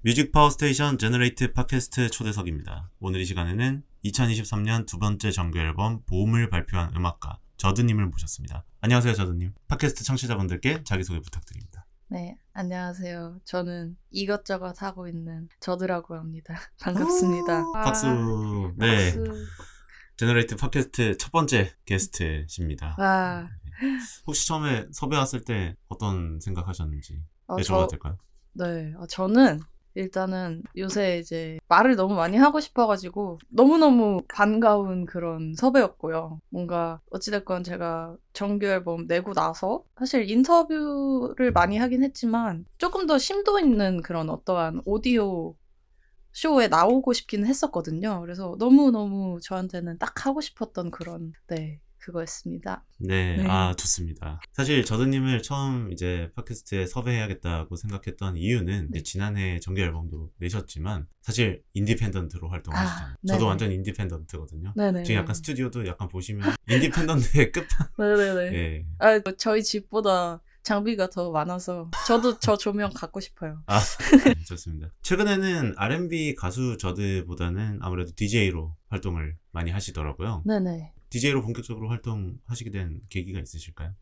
뮤직 파워 스테이션 제너레이트 팟캐스트 초대석입니다. 오늘 이 시간에는 2023년 두 번째 정규 앨범 보험을 발표한 음악가 저드님을 모셨습니다. 안녕하세요, 저드님. 팟캐스트 청취자분들께 자기소개 부탁드립니다. 네, 안녕하세요. 저는 이것저것 하고 있는 저드라고 합니다. 반갑습니다. 박수. 네. 박수. 제너레이트 팟캐스트 첫 번째 게스트십니다. 와. 혹시 처음에 섭외 왔을 때 어떤 생각하셨는지 여쭤봐도 될까요? 네, 저는 일단은 요새 이제 말을 너무 많이 하고 싶어가지고 너무너무 반가운 그런 섭외였고요. 뭔가 어찌됐건 제가 정규 앨범 내고 나서 사실 인터뷰를 많이 하긴 했지만 조금 더 심도 있는 그런 어떠한 오디오 쇼에 나오고 싶기는 했었거든요. 그래서 너무너무 저한테는 딱 하고 싶었던 그런, 그거였습니다. 네, 좋습니다. 사실 저드님을 처음 이제 팟캐스트에 섭외해야겠다고 생각했던 이유는 이제 지난해 정규 앨범도 내셨지만 사실 인디펜던트로 활동하시잖아요. 저도 완전 인디펜던트거든요. 네네. 지금 약간 스튜디오도 약간 보시면 인디펜던트의 끝판. 네네네. 네. 저희 집보다 장비가 더 많아서 저도 저 조명 갖고 싶어요. 좋습니다. 최근에는 R&B 가수 저드보다는 아무래도 DJ로 활동을 많이 하시더라고요. 네네. DJ로 본격적으로 활동하시게 된 계기가 있으실까요?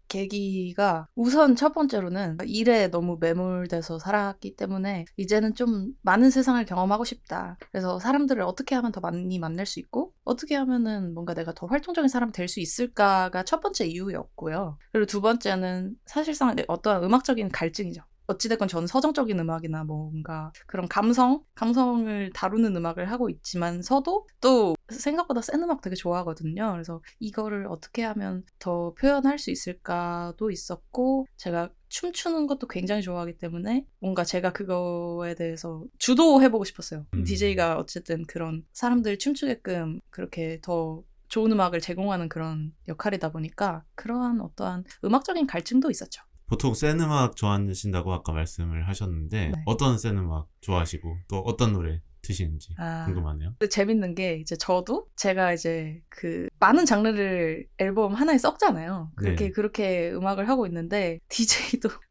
계기가 우선 첫 번째로는 일에 너무 매몰돼서 살았기 때문에 이제는 좀 많은 세상을 경험하고 싶다. 그래서 사람들을 어떻게 하면 더 많이 만날 수 있고 어떻게 하면은 뭔가 내가 더 활동적인 사람이 될 수 있을까가 첫 번째 이유였고요. 그리고 두 번째는 사실상 어떠한 음악적인 갈증이죠. 어찌됐건 저는 서정적인 음악이나 뭔가 그런 감성을 다루는 음악을 하고 있지만서도 또 생각보다 센 음악 되게 좋아하거든요. 그래서 이거를 어떻게 하면 더 표현할 수 있을까도 있었고, 제가 춤추는 것도 굉장히 좋아하기 때문에 뭔가 제가 그거에 대해서 주도해보고 싶었어요. DJ가 어쨌든 그런 사람들 춤추게끔 그렇게 더 좋은 음악을 제공하는 그런 역할이다 보니까 그러한 어떠한 음악적인 갈증도 있었죠. 보통 센 음악 좋아하신다고 아까 말씀을 하셨는데 네. 어떤 센 음악 좋아하시고 또 어떤 노래 드시는지 궁금하네요. 재밌는 게 이제 저도 제가 이제 그 많은 장르를 앨범 하나에 섞잖아요. 그렇게 음악을 하고 있는데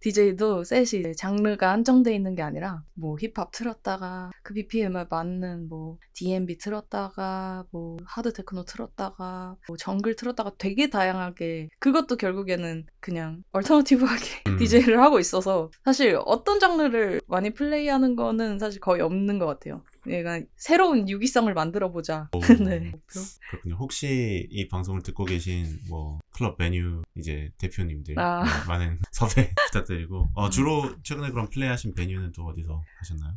DJ도 셋이 장르가 한정돼 있는 게 아니라 뭐 힙합 틀었다가 그 BPM에 맞는 뭐 D&B 틀었다가 뭐 하드 테크노 틀었다가 뭐 정글 틀었다가 되게 다양하게 그것도 결국에는 그냥 얼터너티브하게 DJ를 하고 있어서 사실 어떤 장르를 많이 플레이하는 거는 사실 거의 없는 것 같아요. 얘가 새로운 유기성을 만들어보자. 네. 그렇군요. 혹시 이 방송을 듣고 계신 뭐 클럽 베뉴 이제 대표님들 많은 섭외 부탁드리고 주로 최근에 그럼 플레이하신 베뉴는 또 어디서 하셨나요?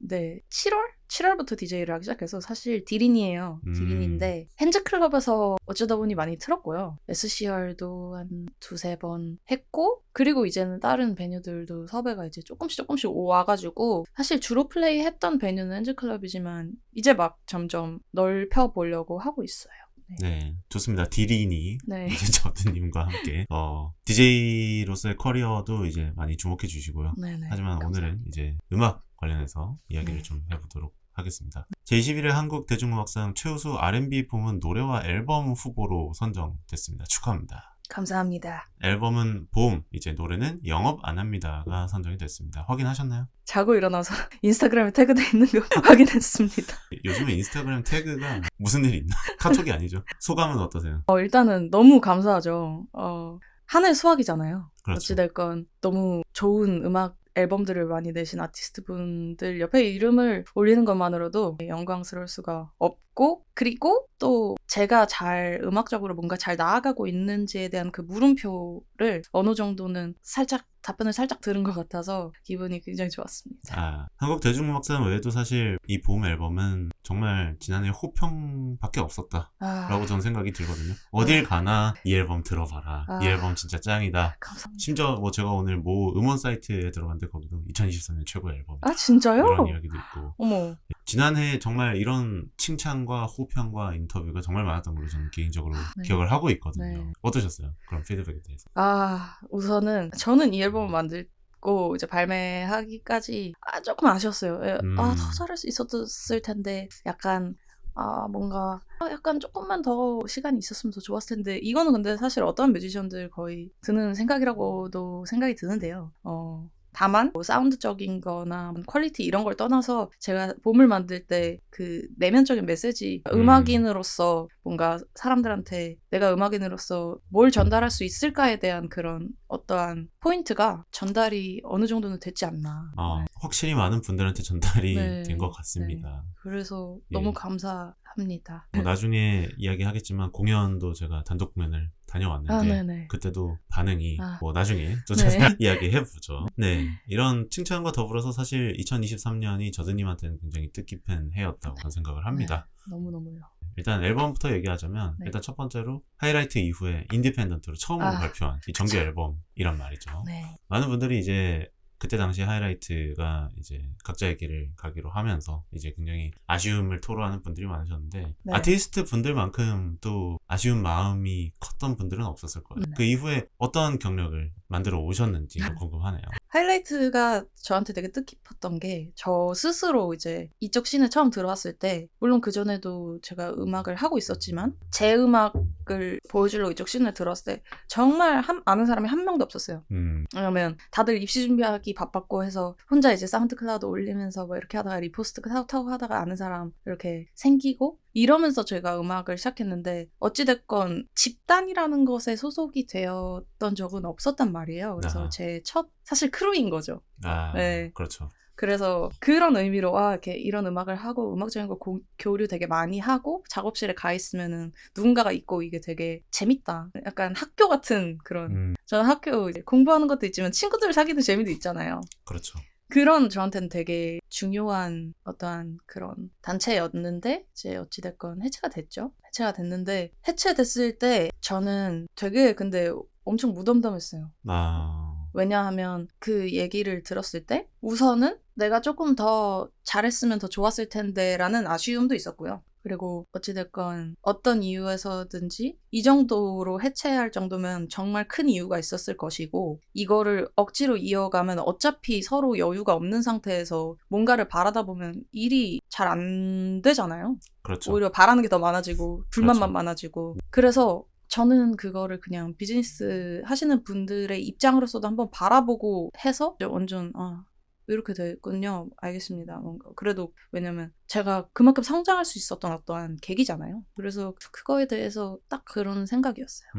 네, 7월부터 DJ를 하기 시작해서 사실 디린이에요. 디린인데 핸즈클럽에서 어쩌다 보니 많이 틀었고요. SCR도 한 2-3번 했고 그리고 이제는 다른 베뉴들도 섭외가 이제 조금씩 와가지고 사실 주로 플레이했던 베뉴는 핸즈클럽이지만 이제 막 점점 넓혀보려고 하고 있어요. 네, 좋습니다. 디린이 이제 저드님과 함께 DJ로서의 커리어도 이제 많이 주목해 주시고요. 하지만 감사합니다. 오늘은 이제 음악 관련해서 이야기를 좀 해보도록 하겠습니다. 제21회 한국 대중음악상 최우수 R&B 부문 노래와 앨범 후보로 선정됐습니다. 축하합니다. 감사합니다. 앨범은 봄, 이제 노래는 영업 안 합니다가 선정이 됐습니다. 확인하셨나요? 자고 일어나서 인스타그램에 태그되어 있는 거 확인했습니다. 요즘에 인스타그램 태그가 무슨 일이 있나? 카톡이 아니죠. 소감은 어떠세요? 일단은 너무 감사하죠. 한 해 수학이잖아요. 그렇죠. 어찌됐건 너무 좋은 음악 앨범들을 많이 내신 아티스트 분들 옆에 이름을 올리는 것만으로도 영광스러울 수가 없고 그리고 또 제가 음악적으로 뭔가 잘 나아가고 있는지에 대한 그 물음표를 어느 정도는 답변을 살짝 들은 것 같아서 기분이 굉장히 좋았습니다. 한국 대중음악상 외에도 사실 이 봄 앨범은 정말 지난해 호평밖에 없었다라고 저는 생각이 들거든요. 어딜 가나 이 앨범 들어봐라. 이 앨범 진짜 짱이다. 감사합니다. 심지어 뭐 제가 오늘 뭐 음원 사이트에 들어갔는데 거기도 2023년 최고의 앨범. 진짜요? 이런 이야기도 있고. 어머. 지난해 정말 이런 칭찬과 호평과 인터뷰가 정말 많았던 걸로 저는 개인적으로 기억을 하고 있거든요. 어떠셨어요? 그런 피드백에 대해서. 우선은 저는 이 앨범을 만들고 이제 발매하기까지 조금 아쉬웠어요. 더 잘할 수 있었을 텐데 약간 뭔가 약간 조금만 더 시간이 있었으면 더 좋았을 텐데 이거는 근데 사실 어떤 뮤지션들 거의 드는 생각이라고도 생각이 드는데요. 다만 뭐 사운드적인 거나 퀄리티 이런 걸 떠나서 제가 봄을 만들 때 그 내면적인 메시지, 음악인으로서 뭔가 사람들한테 내가 음악인으로서 뭘 전달할 수 있을까에 대한 그런 어떠한 포인트가 전달이 어느 정도는 됐지 않나. 확실히 많은 분들한테 전달이 네. 된 것 같습니다. 네. 그래서 너무 감사합니다. 나중에 이야기하겠지만 공연도 제가 단독 공연을 다녀왔는데 그때도 반응이 나중에 또 자세히 이야기해보죠. 네, 이런 칭찬과 더불어서 사실 2023년이 저드님한테는 굉장히 뜻깊은 해였다고 생각을 합니다. 너무너무요. 일단 앨범부터 얘기하자면 일단 첫 번째로 하이라이트 이후에 인디펜던트로 처음으로 발표한 이 정규 앨범이란 말이죠. 많은 분들이 이제 그때 당시 하이라이트가 이제 각자의 길을 가기로 하면서 이제 굉장히 아쉬움을 토로하는 분들이 많으셨는데 아티스트 분들만큼 또 아쉬운 마음이 컸던 분들은 없었을 거예요. 그 이후에 어떤 경력을 만들어 오셨는지 궁금하네요. 하이라이트가 저한테 되게 뜻깊었던 게 저 스스로 이제 이쪽 씬에 처음 들어왔을 때 물론 그전에도 제가 음악을 하고 있었지만 제 음악을 보여주려고 이쪽 씬에 들어왔을 때 정말 아는 사람이 한 명도 없었어요. 왜냐면 다들 입시 준비하기 바빴고 해서 혼자 이제 사운드 클라우드 올리면서 뭐 이렇게 하다가 리포스트 타고 하다가 아는 사람 이렇게 생기고 이러면서 제가 음악을 시작했는데 어찌됐건 집단이라는 것에 소속이 되었던 적은 없었단 말이에요. 그래서 제 첫 사실 크루인 거죠. 네. 그렇죠. 그래서 그런 의미로 이렇게 이런 음악을 하고 음악적인 거 교류 되게 많이 하고 작업실에 가 있으면은 누군가가 있고 이게 되게 재밌다. 약간 학교 같은 그런 저는 학교 이제 공부하는 것도 있지만 친구들 사귀는 재미도 있잖아요. 그렇죠. 그런 저한테는 되게 중요한 어떠한 그런 단체였는데 이제 어찌됐건 해체가 됐죠. 해체가 됐는데 해체됐을 때 저는 되게 근데 엄청 무덤덤했어요. 왜냐하면 그 얘기를 들었을 때 우선은 내가 조금 더 잘했으면 더 좋았을 텐데 라는 아쉬움도 있었고요. 그리고 어찌됐건 어떤 이유에서든지 이 정도로 해체할 정도면 정말 큰 이유가 있었을 것이고 이거를 억지로 이어가면 어차피 서로 여유가 없는 상태에서 뭔가를 바라다 보면 일이 잘 안 되잖아요. 그렇죠. 오히려 바라는 게 더 많아지고 불만만 많아지고 그래서 저는 그거를 그냥 비즈니스 하시는 분들의 입장으로서도 한번 바라보고 해서 완전 이렇게 됐군요. 알겠습니다. 뭔가 그래도 왜냐면 제가 그만큼 성장할 수 있었던 어떠한 계기잖아요. 그래서 그거에 대해서 딱 그런 생각이었어요.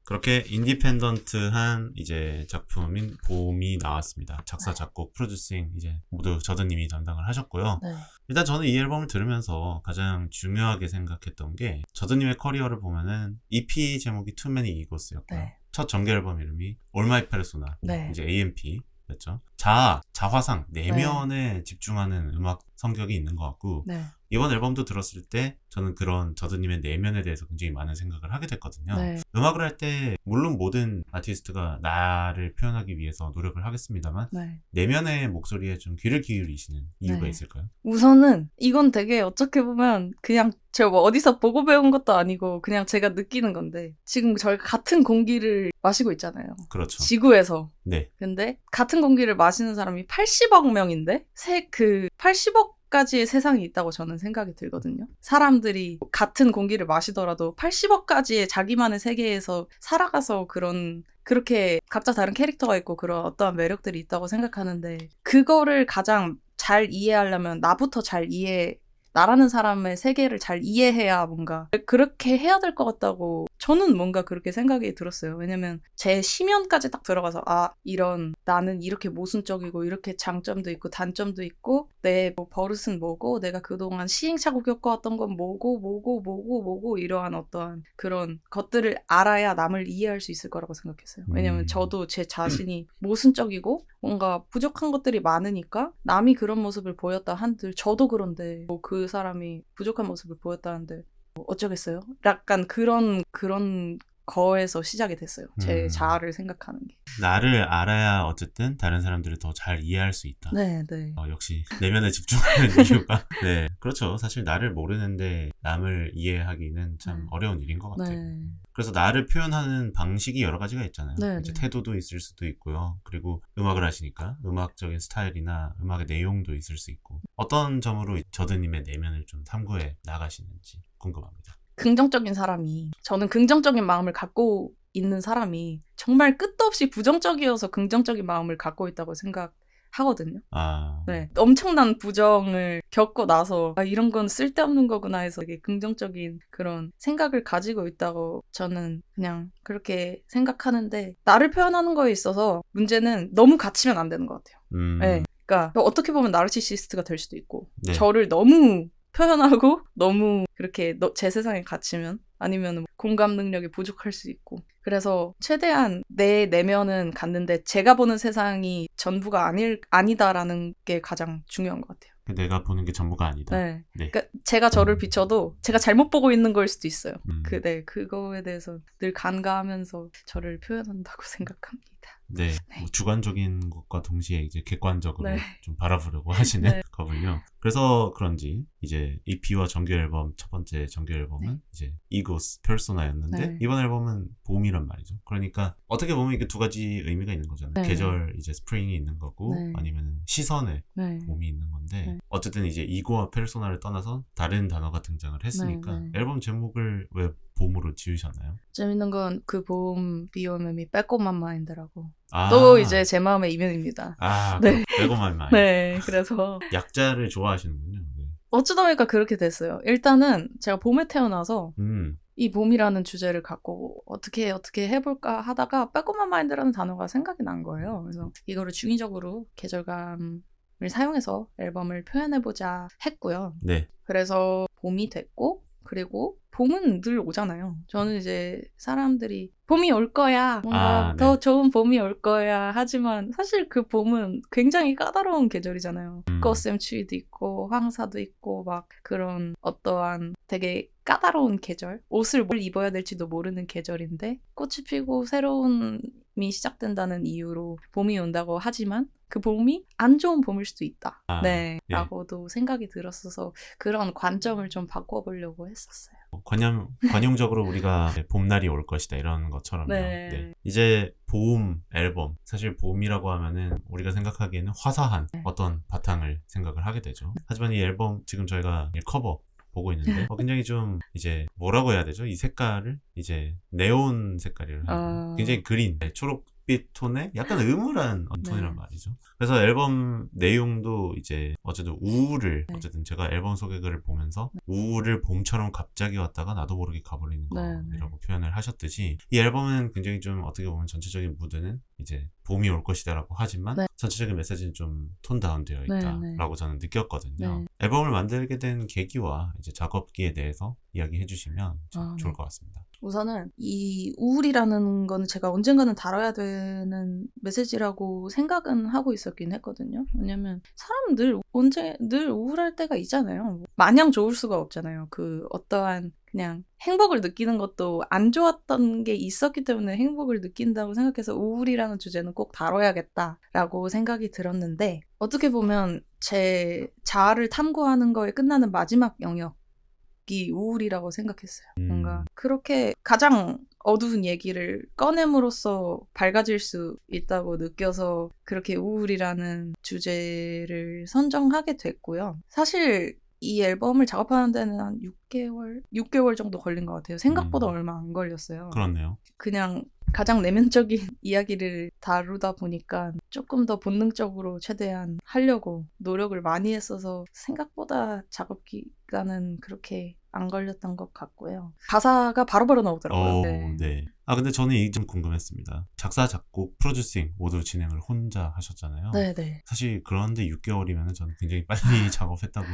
그렇게 인디펜던트한 이제 작품인 봄이 나왔습니다. 작사, 작곡, 프로듀싱 이제 모두 저드님이 담당을 하셨고요. 일단 저는 이 앨범을 들으면서 가장 중요하게 생각했던 게 저드님의 커리어를 보면은 EP 제목이 Too Many Egos였고요. 첫 정규 앨범 이름이 All My Persona 이제 AMP 였죠. 자화상, 내면에 집중하는 음악 성격이 있는 것 같고 이번 앨범도 들었을 때 저는 그런 저드님의 내면에 대해서 굉장히 많은 생각을 하게 됐거든요. 음악을 할 때 물론 모든 아티스트가 나를 표현하기 위해서 노력을 하겠습니다만 내면의 목소리에 좀 귀를 기울이시는 이유가 있을까요? 우선은 이건 되게 어떻게 보면 그냥 제가 뭐 어디서 보고 배운 것도 아니고 그냥 제가 느끼는 건데 지금 저희가 같은 공기를 마시고 있잖아요. 그렇죠. 지구에서. 네. 근데 같은 공기를 마시는 사람이 80억 명인데 그 80억 가지의 세상이 있다고 저는 생각이 들거든요. 사람들이 같은 공기를 마시더라도 80억 가지의 자기만의 세계에서 살아가서 그렇게 각자 다른 캐릭터가 있고 그런 어떠한 매력들이 있다고 생각하는데 그거를 가장 잘 이해하려면 나부터 나라는 사람의 세계를 잘 이해해야 뭔가 그렇게 해야 될 것 같다고 저는 뭔가 그렇게 생각이 들었어요. 왜냐면 제 심연까지 딱 들어가서 나는 이렇게 모순적이고 이렇게 장점도 있고 단점도 있고 내 뭐 버릇은 뭐고 내가 그동안 시행착오 겪어왔던 건 뭐고 이러한 어떠한 그런 것들을 알아야 남을 이해할 수 있을 거라고 생각했어요. 왜냐면 저도 제 자신이 모순적이고 뭔가 부족한 것들이 많으니까 남이 그런 모습을 보였다 한들 저도 그런데 뭐 그 사람이 부족한 모습을 보였다 한들 어쩌겠어요? 약간 그런 거에서 시작이 됐어요. 제 자아를 생각하는 게. 나를 알아야 어쨌든 다른 사람들을 더 잘 이해할 수 있다. 네. 역시 내면에 집중하는 이유가. 네, 그렇죠. 사실 나를 모르는데 남을 이해하기는 참 어려운 일인 것 같아요. 그래서 나를 표현하는 방식이 여러 가지가 있잖아요. 이제 태도도 있을 수도 있고요. 그리고 음악을 하시니까 음악적인 스타일이나 음악의 내용도 있을 수 있고 어떤 점으로 저드님의 내면을 좀 탐구해 나가시는지 궁금합니다. 긍정적인 사람이 저는 긍정적인 마음을 갖고 있는 사람이 정말 끝도 없이 부정적이어서 긍정적인 마음을 갖고 있다고 생각하거든요. 네, 엄청난 부정을 겪고 나서 이런 건 쓸데없는 거구나 해서 되게 긍정적인 그런 생각을 가지고 있다고 저는 그냥 그렇게 생각하는데, 나를 표현하는 거에 있어서 문제는 너무 갇히면 안 되는 것 같아요. 네, 그러니까 어떻게 보면 나르시시스트가 될 수도 있고, 네. 저를 너무 표현하고 너무 그렇게 제 세상에 갇히면, 아니면 공감 능력이 부족할 수 있고, 그래서 최대한 내 내면은 갔는데 제가 보는 세상이 전부가 아니다라는 게 가장 중요한 것 같아요. 내가 보는 게 전부가 아니다. 네. 그러니까 제가 저를 비춰도 제가 잘못 보고 있는 걸 수도 있어요. 그거에 대해서 늘 간과하면서 저를 표현한다고 생각합니다. 네. 뭐 주관적인 것과 동시에 이제 객관적으로 좀 바라보려고 하시는 거군요. 그래서 그런지 이제 EP와 정규 앨범, 첫 번째 정규 앨범은 이제 이고스 페르소나였는데, 이번 앨범은 봄이란 말이죠. 그러니까 어떻게 보면 이게 두 가지 의미가 있는 거잖아요. 계절 이제 스프링이 있는 거고, 아니면 시선에 봄이 있는 건데, 어쨌든 이제 이고와 페르소나를 떠나서 다른 단어가 등장을 했으니까 앨범 제목을 왜 봄으로 지으셨나요? 재밌는 건 그 봄 비오면이 빼꼼한 마인드라고. 또 이제 제 마음의 이면입니다. 네. 빼꼼한 마인드. 네, 그래서 약자를 좋아하시는군요. 네. 어쩌다 보니까 그렇게 됐어요. 일단은 제가 봄에 태어나서 이 봄이라는 주제를 갖고 어떻게 해볼까 하다가 빼꼼한 마인드라는 단어가 생각이 난 거예요. 그래서 이거를 중의적으로 계절감을 사용해서 앨범을 표현해보자 했고요. 네. 그래서 봄이 됐고, 그리고 봄은 늘 오잖아요. 저는 이제 사람들이 봄이 올 거야, 뭔가 더 좋은 봄이 올 거야 하지만 사실 그 봄은 굉장히 까다로운 계절이잖아요. 꽃샘추위도 있고 황사도 있고 막 그런 어떠한 되게 까다로운 계절, 옷을 뭘 입어야 될지도 모르는 계절인데 꽃이 피고 새로움이 시작된다는 이유로 봄이 온다고 하지만 그 봄이 안 좋은 봄일 수도 있다. 라고도 생각이 들었어서 그런 관점을 좀 바꿔보려고 했었어요. 관용적으로 우리가 봄날이 올 것이다 이런 것처럼요. 이제 봄 앨범, 사실 봄이라고 하면은 우리가 생각하기에는 화사한 어떤 바탕을 생각을 하게 되죠. 하지만 이 앨범 지금 저희가 커버 보고 있는데 굉장히 좀 이제 뭐라고 해야 되죠? 이 색깔을 이제 네온 색깔이라 굉장히 그린, 초록빛 톤의 약간 음울한 톤이란 말이죠. 그래서 앨범 내용도 이제 어쨌든 우울을, 어쨌든 제가 앨범 소개글을 보면서 우울을 봄처럼 갑자기 왔다가 나도 모르게 가버리는 거라고 표현을 하셨듯이, 이 앨범은 굉장히 좀 어떻게 보면 전체적인 무드는 이제 봄이 올 것이다라고 하지만 전체적인 메시지는 좀 톤 다운되어 있다라고 저는 느꼈거든요. 앨범을 만들게 된 계기와 이제 작업기에 대해서 이야기해 주시면 좋을 것 같습니다. 우선은 이 우울이라는 건 제가 언젠가는 다뤄야 되는 메시지라고 생각은 하고 있었긴 했거든요. 왜냐면 사람 늘 우울할 때가 있잖아요. 마냥 좋을 수가 없잖아요. 그 어떠한 그냥 행복을 느끼는 것도 안 좋았던 게 있었기 때문에 행복을 느낀다고 생각해서 우울이라는 주제는 꼭 다뤄야겠다라고 생각이 들었는데, 어떻게 보면 제 자아를 탐구하는 거에 끝나는 마지막 영역이 우울이라고 생각했어요. 뭔가 그렇게 가장 어두운 얘기를 꺼냄으로써 밝아질 수 있다고 느껴서 그렇게 우울이라는 주제를 선정하게 됐고요. 사실 이 앨범을 작업하는 데는 한 6개월 정도 걸린 것 같아요. 생각보다 얼마 안 걸렸어요. 그렇네요. 그냥 가장 내면적인 이야기를 다루다 보니까 조금 더 본능적으로 최대한 하려고 노력을 많이 했어서 생각보다 작업 기간은 그렇게 안 걸렸던 것 같고요. 가사가 바로바로 나오더라고요. 근데 저는 이 좀 궁금했습니다. 작사, 작곡, 프로듀싱 모두 진행을 혼자 하셨잖아요. 네네. 사실 그런데 6개월이면 저는 굉장히 빨리 작업했다고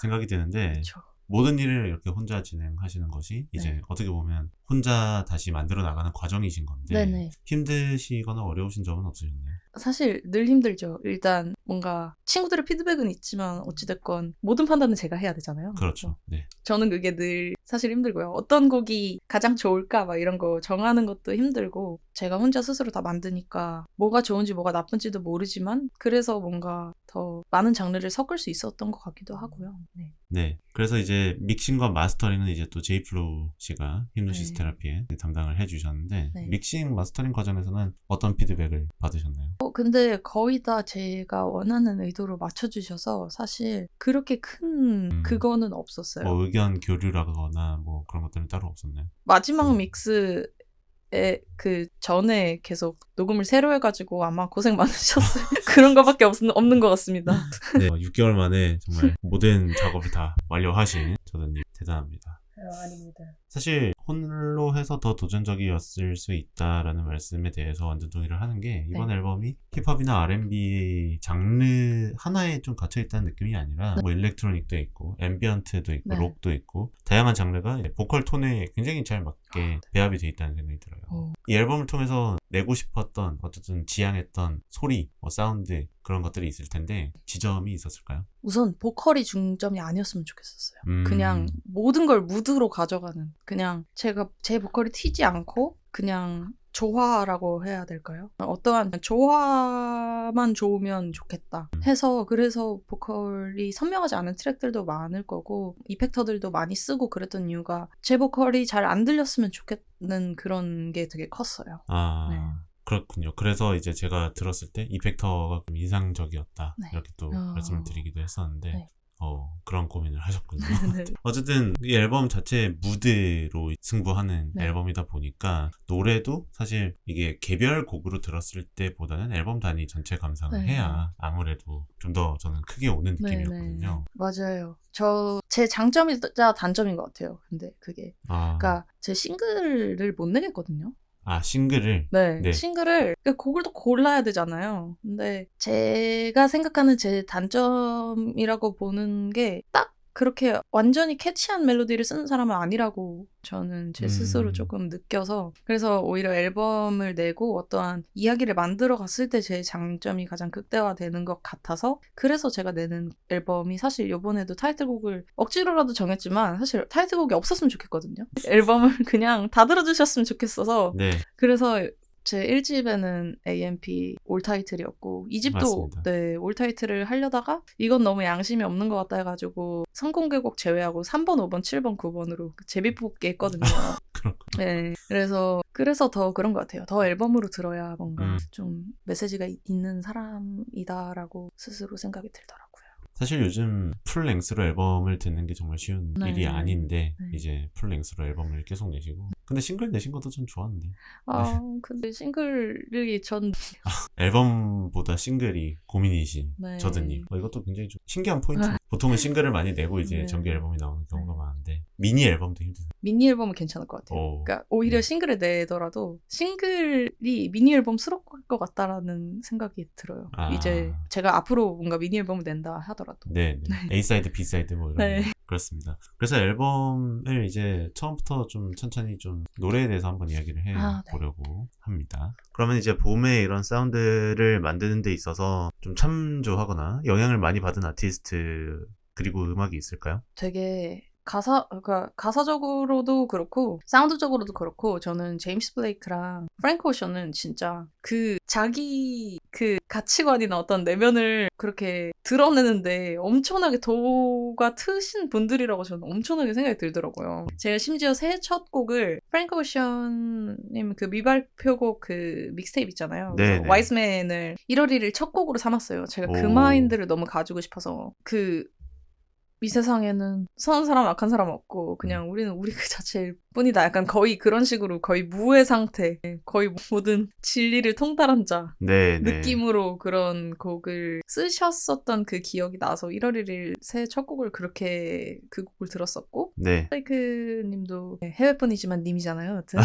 생각이 드는데, 그쵸. 모든 일을 이렇게 혼자 진행하시는 것이 이제 어떻게 보면 혼자 다시 만들어 나가는 과정이신 건데, 힘드시거나 어려우신 점은 없으셨나요? 사실 늘 힘들죠. 일단 뭔가 친구들의 피드백은 있지만 어찌됐건 모든 판단은 제가 해야 되잖아요. 그렇죠. 저는 그게 늘 사실 힘들고요. 어떤 곡이 가장 좋을까 막 이런 거 정하는 것도 힘들고, 제가 혼자 스스로 다 만드니까 뭐가 좋은지 뭐가 나쁜지도 모르지만 그래서 뭔가 더 많은 장르를 섞을 수 있었던 것 같기도 하고요. 그래서 이제 믹싱과 마스터링은 이제 또 제이플로우 씨가 힘드시스 테라피에 담당을 해주셨는데, 믹싱 마스터링 과정에서는 어떤 피드백을 받으셨나요? 근데 거의 다 제가 원하는 의도로 맞춰주셔서 사실 그렇게 큰 그거는 없었어요. 뭐 의견 교류라거나 뭐 그런 것들은 따로 없었나요? 마지막 믹스 그 전에 계속 녹음을 새로 해가지고 아마 고생 많으셨어요. 그런 거밖에 없는 것 같습니다. 네, 6개월 만에 정말 모든 작업을 다 완료하신 저든님 대단합니다. 아닙니다. 사실 홀로 해서 더 도전적이었을 수 있다라는 말씀에 대해서 완전 동의를 하는 게 이번 앨범이 힙합이나 R&B 장르 하나에 좀 갇혀있다는 느낌이 아니라 뭐 일렉트로닉도 있고 앰비언트도 있고 록도 있고 다양한 장르가 보컬 톤에 굉장히 잘 맞게 배합이 돼 있다는 생각이 들어요. 이 앨범을 통해서 내고 싶었던 어쨌든 지향했던 소리, 사운드 그런 것들이 있을 텐데 지점이 있었을까요? 우선 보컬이 중점이 아니었으면 좋겠었어요. 그냥 모든 걸 무드로 가져가는, 그냥 제 보컬이 튀지 않고 그냥 조화라고 해야 될까요? 어떠한 조화만 좋으면 좋겠다 해서, 그래서 보컬이 선명하지 않은 트랙들도 많을 거고 이펙터들도 많이 쓰고 그랬던 이유가 제 보컬이 잘 안 들렸으면 좋겠는 그런 게 되게 컸어요. 네. 그렇군요. 그래서 이제 제가 들었을 때 이펙터가 좀 인상적이었다. 이렇게 또 말씀을 드리기도 했었는데 그런 고민을 하셨군요. 어쨌든 이 앨범 자체 무드로 승부하는 앨범이다 보니까 노래도 사실 이게 개별 곡으로 들었을 때보다는 앨범 단위 전체 감상을 해야 아무래도 좀 더 저는 크게 오는 느낌이었거든요. 맞아요. 제 장점이자 단점인 것 같아요. 근데 그게 그러니까 제 싱글을 못 내겠거든요. 싱글을? 네. 싱글을, 곡을 또 골라야 되잖아요. 근데 제가 생각하는 제 단점이라고 보는 게 딱 그렇게 완전히 캐치한 멜로디를 쓰는 사람은 아니라고 저는 제 스스로 조금 느껴서, 그래서 오히려 앨범을 내고 어떠한 이야기를 만들어 갔을 때 제 장점이 가장 극대화되는 것 같아서, 그래서 제가 내는 앨범이 사실 이번에도 타이틀곡을 억지로라도 정했지만 사실 타이틀곡이 없었으면 좋겠거든요. 앨범을 그냥 다 들어주셨으면 좋겠어서 그래서 제 1집에는 AMP 올 타이틀이었고 2집도 올 타이틀을 하려다가 이건 너무 양심이 없는 것 같다 해가지고 선공개곡 제외하고 3번, 5번, 7번, 9번으로 제비 뽑기 했거든요. 네, 그래서 더 그런 것 같아요. 더 앨범으로 들어야 뭔가 좀 메시지가 있는 사람이다라고 스스로 생각이 들더라고요. 사실 요즘 풀랭스로 앨범을 듣는 게 정말 쉬운 일이 아닌데 이제 풀랭스로 앨범을 계속 내시고, 근데 싱글 내신 것도 좀 좋았는데. 근데 싱글이 전 앨범보다 싱글이 고민이신 저드님. 이것도 굉장히 좀 신기한 포인트. 보통은 싱글을 많이 내고 이제 정규 앨범이 나오는 경우가 많은데 미니 앨범도 힘드세요? 미니 앨범은 괜찮을 것 같아요. 그러니까 오히려 싱글을 내더라도 싱글이 미니 앨범스러울 것 같다라는 생각이 들어요. 이제 제가 앞으로 뭔가 미니 앨범을 낸다 하더라도. 네. A 사이드, B 사이드 뭐 이런. 그렇습니다. 그래서 앨범을 이제 처음부터 좀 천천히 좀 노래에 대해서 한번 이야기를 해보려고 합니다. 그러면 이제 봄에 이런 사운드를 만드는 데 있어서 좀 참조하거나 영향을 많이 받은 아티스트 그리고 음악이 있을까요? 되게 가사적으로도 그렇고 사운드적으로도 그렇고 저는 제임스 블레이크랑 프랭크 오션은 진짜 자기 가치관이나 어떤 내면을 그렇게 드러내는데 엄청나게 도가 트신 분들이라고 저는 엄청나게 생각이 들더라고요. 제가 심지어 새해 첫 곡을 프랭크 오션님 미발표곡 믹스테이프 있잖아요. 와이스맨을 1월 1일 첫 곡으로 삼았어요. 제가 그 마인드를 너무 가지고 싶어서 이 세상에는 선한 사람, 악한 사람 없고 그냥 우리는 우리 그 자체일 뿐이다. 약간 거의 그런 식으로 거의 무의 상태, 거의 모든 진리를 통달한 자 느낌으로 그런 곡을 쓰셨었던 그 기억이 나서 1월 1일 새해 첫 곡을 그렇게 그 곡을 들었었고 블레이크 님도 해외분이지만 님이잖아요. 여튼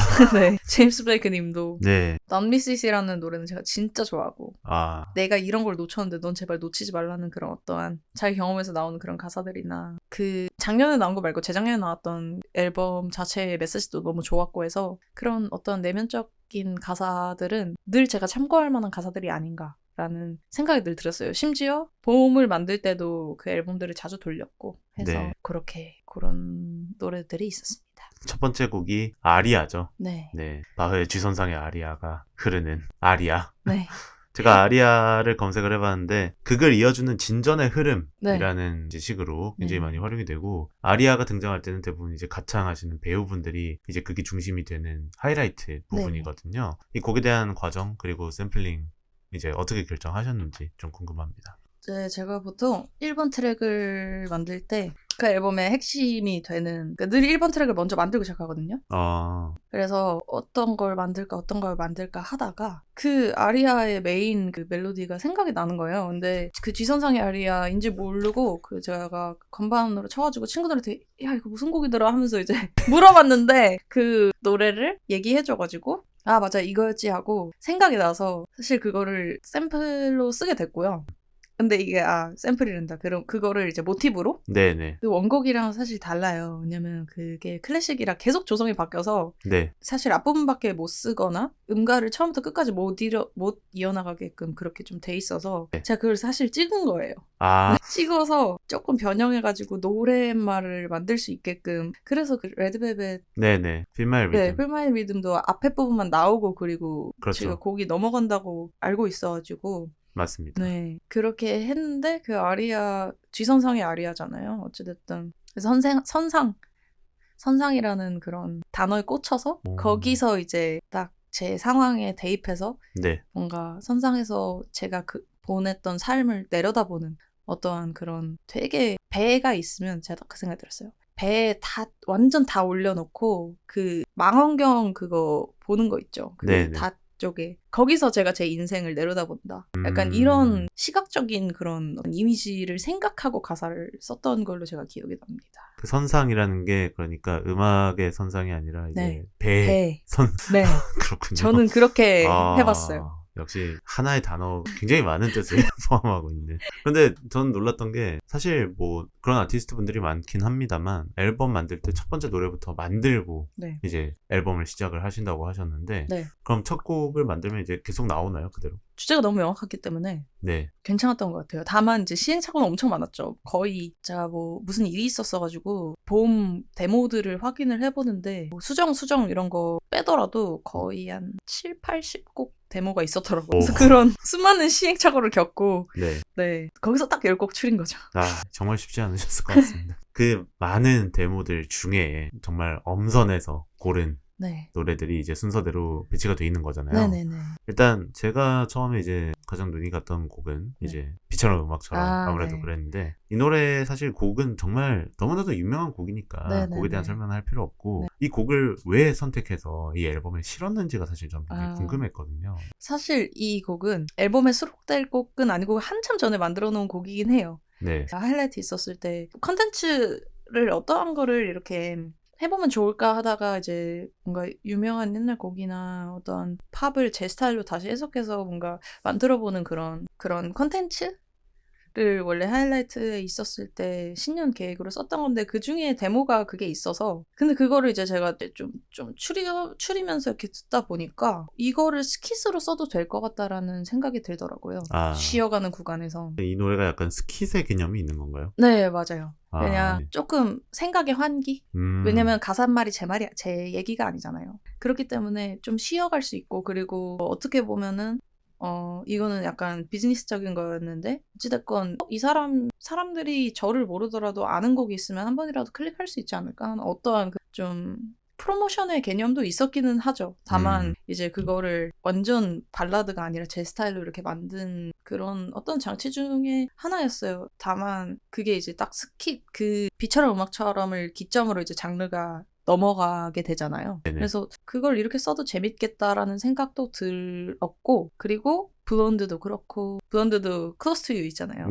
제임스 블레이크 님도 Don't Miss It이라는 노래는 제가 진짜 좋아하고 내가 이런 걸 놓쳤는데 넌 제발 놓치지 말라는 그런 어떠한 자기 경험에서 나오는 그런 가사들이나 작년에 나온 거 말고 재작년에 나왔던 앨범 자체의 메시지도 너무 좋았고 해서 그런 어떤 내면적인 가사들은 늘 제가 참고할 만한 가사들이 아닌가라는 생각이 늘 들었어요. 심지어 봄을 만들 때도 그 앨범들을 자주 돌렸고 해서 그런 노래들이 있었습니다. 첫 번째 곡이 아리아죠. 바흐의 G선상의 아리아가 흐르는 아리아. 제가 아리아를 검색을 해봤는데 극을 이어주는 진전의 흐름이라는 식으로 굉장히 많이 활용이 되고, 아리아가 등장할 때는 대부분 이제 가창하시는 배우분들이 이제 극이 중심이 되는 하이라이트 부분이거든요. 이 곡에 대한 과정 그리고 샘플링 이제 어떻게 결정하셨는지 좀 궁금합니다. 제가 보통 1번 트랙을 만들 때 그 앨범의 핵심이 되는 늘 1번 트랙을 먼저 만들고 시작하거든요. 그래서 어떤 걸 만들까 하다가 그 아리아의 메인 그 멜로디가 생각이 나는 거예요. 근데 그 G선상의 아리아인지 모르고 그 제가 건반으로 쳐가지고 친구들한테 야 이거 무슨 곡이더라 하면서 이제 물어봤는데 그 노래를 얘기해줘가지고 아 맞아 이거였지 하고 생각이 나서 사실 그거를 샘플로 쓰게 됐고요. 근데 이게 샘플이란다. 그럼 그거를 이제 모티브로? 네네. 그 원곡이랑 사실 달라요. 왜냐면 그게 클래식이라 계속 조성이 바뀌어서 네. 사실 앞부분밖에 못 쓰거나 음가를 처음부터 끝까지 못 이어나가게끔 그렇게 좀 돼 있어서 네. 제가 그걸 사실 찍은 거예요. 찍어서 조금 변형해가지고 노랫말을 만들 수 있게끔 그래서 그 레드벨벳 네네. Feel My Rhythm. 네, Feel My Rhythm도 앞에 부분만 나오고 그리고 그렇죠. 제가 곡이 넘어간다고 알고 있어가지고 맞습니다. 네, 그렇게 했는데 그 아리아 G선상의 아리아잖아요. 어찌됐든 그래서 선상이라는 그런 단어에 꽂혀서 거기서 이제 딱 제 상황에 대입해서 네. 뭔가 선상에서 제가 보냈던 삶을 내려다보는 어떠한 그런 되게 배가 있으면 제가 딱 그 생각이 들었어요. 배에 완전 다 올려놓고 그 망원경 그거 보는 거 있죠. 그 닷 쪽에 거기서 제가 제 인생을 내려다본다. 약간 이런 시각적인 그런 이미지를 생각하고 가사를 썼던 걸로 제가 기억이 납니다. 그 선상이라는 게 그러니까 음악의 선상이 아니라 이제 배. 네. 그렇군요. 저는 그렇게 해봤어요. 역시 하나의 단어 굉장히 많은 뜻을 포함하고 있는. 근데 전 놀랐던 게 사실 뭐 그런 아티스트 분들이 많긴 합니다만 앨범 만들 때 첫 번째 노래부터 만들고 이제 앨범을 시작을 하신다고 하셨는데 그럼 첫 곡을 만들면 이제 계속 나오나요 그대로? 주제가 너무 명확했기 때문에 괜찮았던 것 같아요. 다만 이제 시행착오는 엄청 많았죠. 거의 제가 뭐 무슨 일이 있었어가지고 봄 데모들을 확인을 해보는데 뭐 수정 이런 거 빼더라도 거의 한 7, 80곡 데모가 있었더라고요. 그래서 그런 수많은 시행착오를 겪고 거기서 딱 10곡 추린 거죠. 정말 쉽지 않으셨을 것 같습니다. 그 많은 데모들 중에 정말 엄선해서 고른 노래들이 이제 순서대로 배치가 돼 있는 거잖아요. 일단 제가 처음에 이제 가장 눈이 갔던 곡은 이제 비처럼 음악처럼 아무래도 그랬는데 이 노래 사실 곡은 정말 너무나도 유명한 곡이니까 곡에 대한 설명을 할 필요 없고 이 곡을 왜 선택해서 이 앨범에 실었는지가 사실 좀 굉장히 궁금했거든요. 사실 이 곡은 앨범에 수록될 곡은 아니고 한참 전에 만들어 놓은 곡이긴 해요. 하이라이트 있었을 때 컨텐츠를 어떠한 거를 이렇게 해보면 좋을까 하다가 이제 뭔가 유명한 옛날 곡이나 어떤 팝을 제 스타일로 다시 해석해서 뭔가 만들어보는 그런 컨텐츠를 원래 하이라이트에 있었을 때 신년 계획으로 썼던 건데 그 중에 데모가 그게 있어서 근데 그거를 이제 제가 좀 추리면서 이렇게 듣다 보니까 이거를 스킷으로 써도 될 것 같다라는 생각이 들더라고요. 쉬어가는 구간에서. 이 노래가 약간 스킷의 개념이 있는 건가요? 네, 맞아요. 그냥 조금 생각의 환기? 왜냐면 가사말이 제 얘기가 아니잖아요. 그렇기 때문에 좀 쉬어갈 수 있고 그리고 어떻게 보면은 이거는 약간 비즈니스적인 거였는데 어찌됐건 이 사람들이 저를 모르더라도 아는 곡이 있으면 한 번이라도 클릭할 수 있지 않을까 하는 어떠한 좀 프로모션의 개념도 있었기는 하죠. 다만 이제 그거를 완전 발라드가 아니라 제 스타일로 이렇게 만든 그런 어떤 장치 중에 하나였어요. 다만 그게 이제 딱 스킷 그 비처럼 음악처럼을 기점으로 이제 장르가 넘어가게 되잖아요. 그래서 그걸 이렇게 써도 재밌겠다라는 생각도 들었고 그리고 블론드도 그렇고 블론드도 Close to You 있잖아요.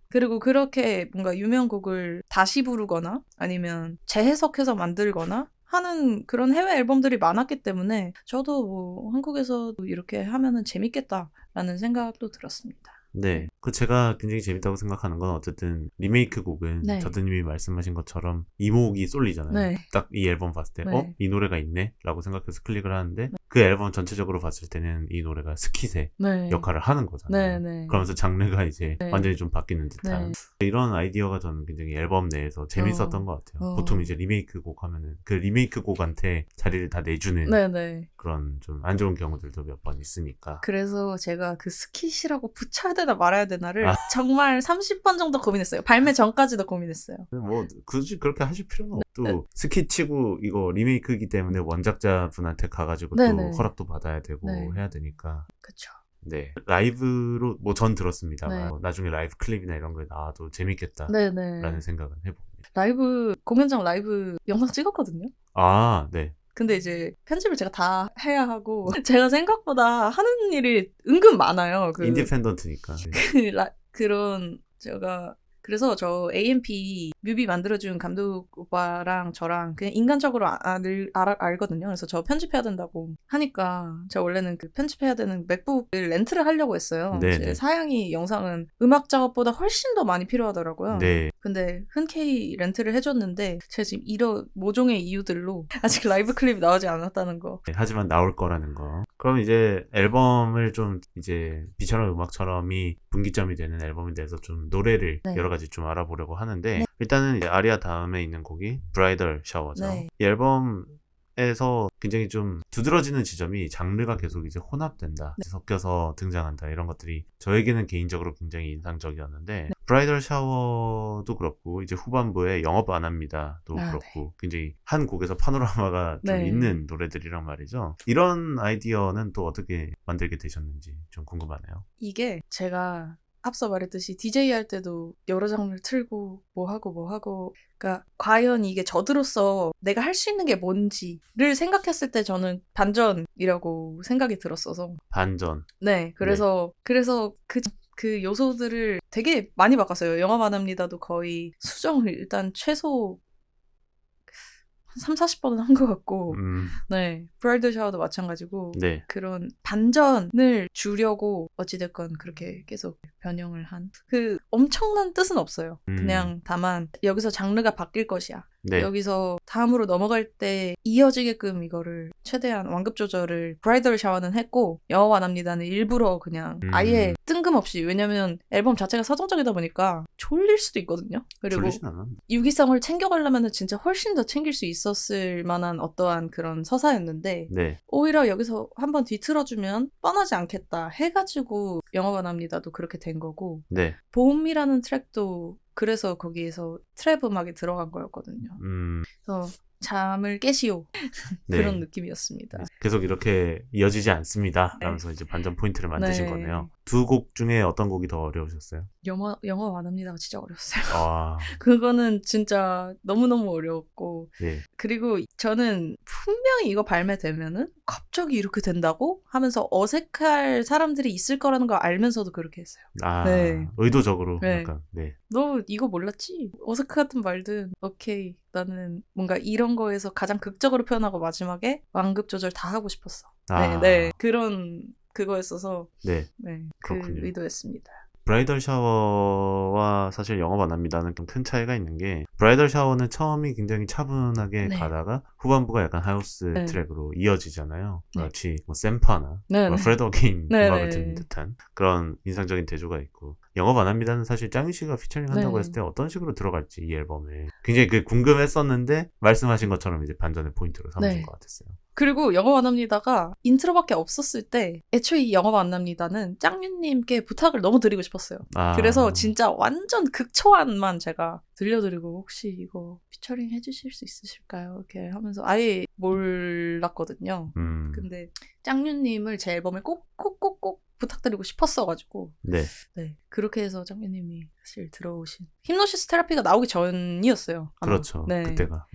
그리고 그렇게 뭔가 유명 곡을 다시 부르거나 아니면 재해석해서 만들거나 하는 그런 해외 앨범들이 많았기 때문에 저도 뭐 한국에서 이렇게 하면은 재밌겠다라는 생각도 들었습니다. 그 제가 굉장히 재밌다고 생각하는 건 어쨌든 리메이크 곡은 저드님이 말씀하신 것처럼 이목이 쏠리잖아요. 딱 이 앨범 봤을 때 이 노래가 있네? 라고 생각해서 클릭을 하는데 그 앨범 전체적으로 봤을 때는 이 노래가 스킷의 역할을 하는 거잖아요. 그러면서 장르가 이제 완전히 좀 바뀌는 듯한 이런 아이디어가 저는 굉장히 앨범 내에서 재밌었던 것 같아요. 보통 이제 리메이크 곡 하면은 그 리메이크 곡한테 자리를 다 내주는 그런 좀 안 좋은 경우들도 몇 번 있으니까. 그래서 제가 그 스킷이라고 붙여야 되나 말아야 되나를 정말 30번 정도 고민했어요. 발매 전까지도 고민했어요. 뭐 굳이 그렇게 하실 필요는 없고 스킷 치고 이거 리메이크이기 때문에 원작자 분한테 가가지고 또 허락도 받아야 되고 해야 되니까. 그쵸. 라이브로 뭐 전 들었습니다만 나중에 라이브 클립이나 이런 거에 나와도 재밌겠다라는 생각은 해봅니다. 공연장 라이브 영상 찍었거든요. 아, 네. 근데 이제 편집을 제가 다 해야 하고 제가 생각보다 하는 일이 은근 많아요. 인디펜던트니까. 그런 제가 그래서 저 AMP 뮤비 만들어준 감독 오빠랑 저랑 그냥 인간적으로 알거든요. 그래서 저 편집해야 된다고 하니까 제가 원래는 그 편집해야 되는 맥북을 렌트를 하려고 했어요. 제 사양이 영상은 음악 작업보다 훨씬 더 많이 필요하더라고요. 네. 근데 흔쾌히 렌트를 해줬는데 제가 지금 이런 모종의 이유들로 아직 라이브 클립이 나오지 않았다는 거. 네, 하지만 나올 거라는 거. 그럼 이제 앨범을 좀 이제 비처럼 음악처럼이 분기점이 되는 앨범에 대해서 좀 노래를 여러 가지 좀 알아보려고 하는데 일단은 이제 아리아 다음에 있는 곡이 브라이덜 샤워죠. 이 앨범에서 굉장히 좀 두드러지는 지점이 장르가 계속 이제 혼합된다, 섞여서 등장한다 이런 것들이 저에게는 개인적으로 굉장히 인상적이었는데 브라이덜 샤워도 그렇고 이제 후반부에 영업 안 합니다도 그렇고 굉장히 한 곡에서 파노라마가 좀 있는 노래들이란 말이죠. 이런 아이디어는 또 어떻게 만들게 되셨는지 좀 궁금하네요. 이게 제가 앞서 말했듯이 DJ 할 때도 여러 장르를 틀고 뭐 하고 그러니까 과연 이게 저들로서 내가 할 수 있는 게 뭔지를 생각했을 때 저는 반전이라고 생각이 들었어서 반전. 네, 그래서 그 요소들을 되게 많이 바꿨어요. 영업 안 합니다도 거의 수정을 일단 최소 한 30-40번은 한 것 같고 네, 브라이덜 샤워도 마찬가지고 그런 반전을 주려고 어찌됐건 그렇게 계속 변형을 한 그 엄청난 뜻은 없어요. 그냥 다만 여기서 장르가 바뀔 것이야. 여기서 다음으로 넘어갈 때 이어지게끔 이거를 최대한 완급 조절을 브라이덜 샤워는 했고 영업 안 합니다는 일부러 그냥 아예 뜬금없이, 왜냐면 앨범 자체가 서정적이다 보니까 졸릴 수도 있거든요. 그리고 유기성을 챙겨가려면 진짜 훨씬 더 챙길 수 있었을 만한 어떠한 그런 서사였는데 오히려 여기서 한번 뒤틀어주면 뻔하지 않겠다 해가지고 영업 안 합니다도 그렇게 된 거고 봄이라는 트랙도 그래서 거기에서 트랩 음악이 들어간 거였거든요. 그래서 잠을 깨시오. 그런 느낌이었습니다. 계속 이렇게 이어지지 않습니다. 라면서 이제 반전 포인트를 만드신 거네요. 두 곡 중에 어떤 곡이 더 어려우셨어요? 영어 안 합니다가 진짜 어려웠어요. 그거는 진짜 너무너무 어려웠고 그리고 저는 분명히 이거 발매되면은 갑자기 이렇게 된다고 하면서 어색할 사람들이 있을 거라는 걸 알면서도 그렇게 했어요. 의도적으로 약간 너 이거 몰랐지? 어색하든 말든 오케이, 나는 뭔가 이런 거에서 가장 극적으로 표현하고 마지막에 완급 조절 다 하고 싶었어. 그런 그거였어서 그 의도였습니다. 브라이덜 샤워와 사실 영업 안 합니다는 좀 큰 차이가 있는 게 브라이덜 샤워는 처음이 굉장히 차분하게 가다가 후반부가 약간 하우스 트랙으로 이어지잖아요. 마치 뭐 샘파나 프레드 어게인 음악을 듣는 듯한 그런 인상적인 대조가 있고 영업 안 합니다는 사실 짱이 씨가 피처링 한다고 했을 때 어떤 식으로 들어갈지 이 앨범에 굉장히 궁금했었는데 말씀하신 것처럼 이제 반전의 포인트로 삼으신 것 같았어요. 그리고 영업 안 합니다가 인트로밖에 없었을 때 애초에 이 영업 안 합니다는 짱윤님께 부탁을 너무 드리고 싶었어요. 그래서 진짜 완전 극초안만 제가 들려드리고 혹시 이거 피처링 해주실 수 있으실까요? 이렇게 하면서 아예 몰랐거든요. 근데 짱윤님을 제 앨범에 꼭 부탁드리고 싶었어가지고 그렇게 해서 짱윤님이 사실 들어오신 힌노시스 테라피가 나오기 전이었어요. 아마. 그렇죠. 그때가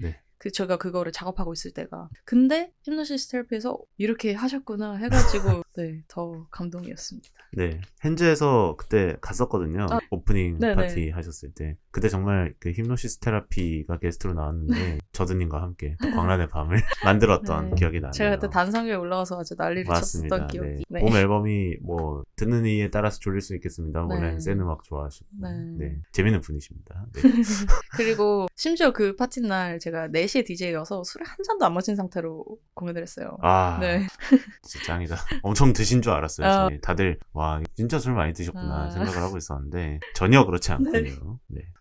제가 그거를 작업하고 있을 때가. 근데 힌노시스 테라피에서 이렇게 하셨구나 해가지고 더 감동이었습니다. 헨즈에서 그때 갔었거든요. 오프닝 파티 하셨을 때. 그때 정말 그 힌노시스 테라피가 게스트로 나왔는데 저드님과 함께 광란의 밤을 만들었던 기억이 나네요. 제가 그때 단상위에 올라가서 아주 난리를 쳤었던 기억이. 봄 앨범이 뭐 듣는 이에 따라서 졸릴 수 있겠습니다. 원래 센 음악 좋아하시고 재밌는 분이십니다. 그리고 심지어 그 파티 날 제가 4시에 DJ여서 술을 한 잔도 안 마신 상태로 공연을 했어요. 진짜 짱이다. 엄청 드신 줄 알았어요. 다들 와 진짜 술 많이 드셨구나 생각을 하고 있었는데 전혀 그렇지 않군요.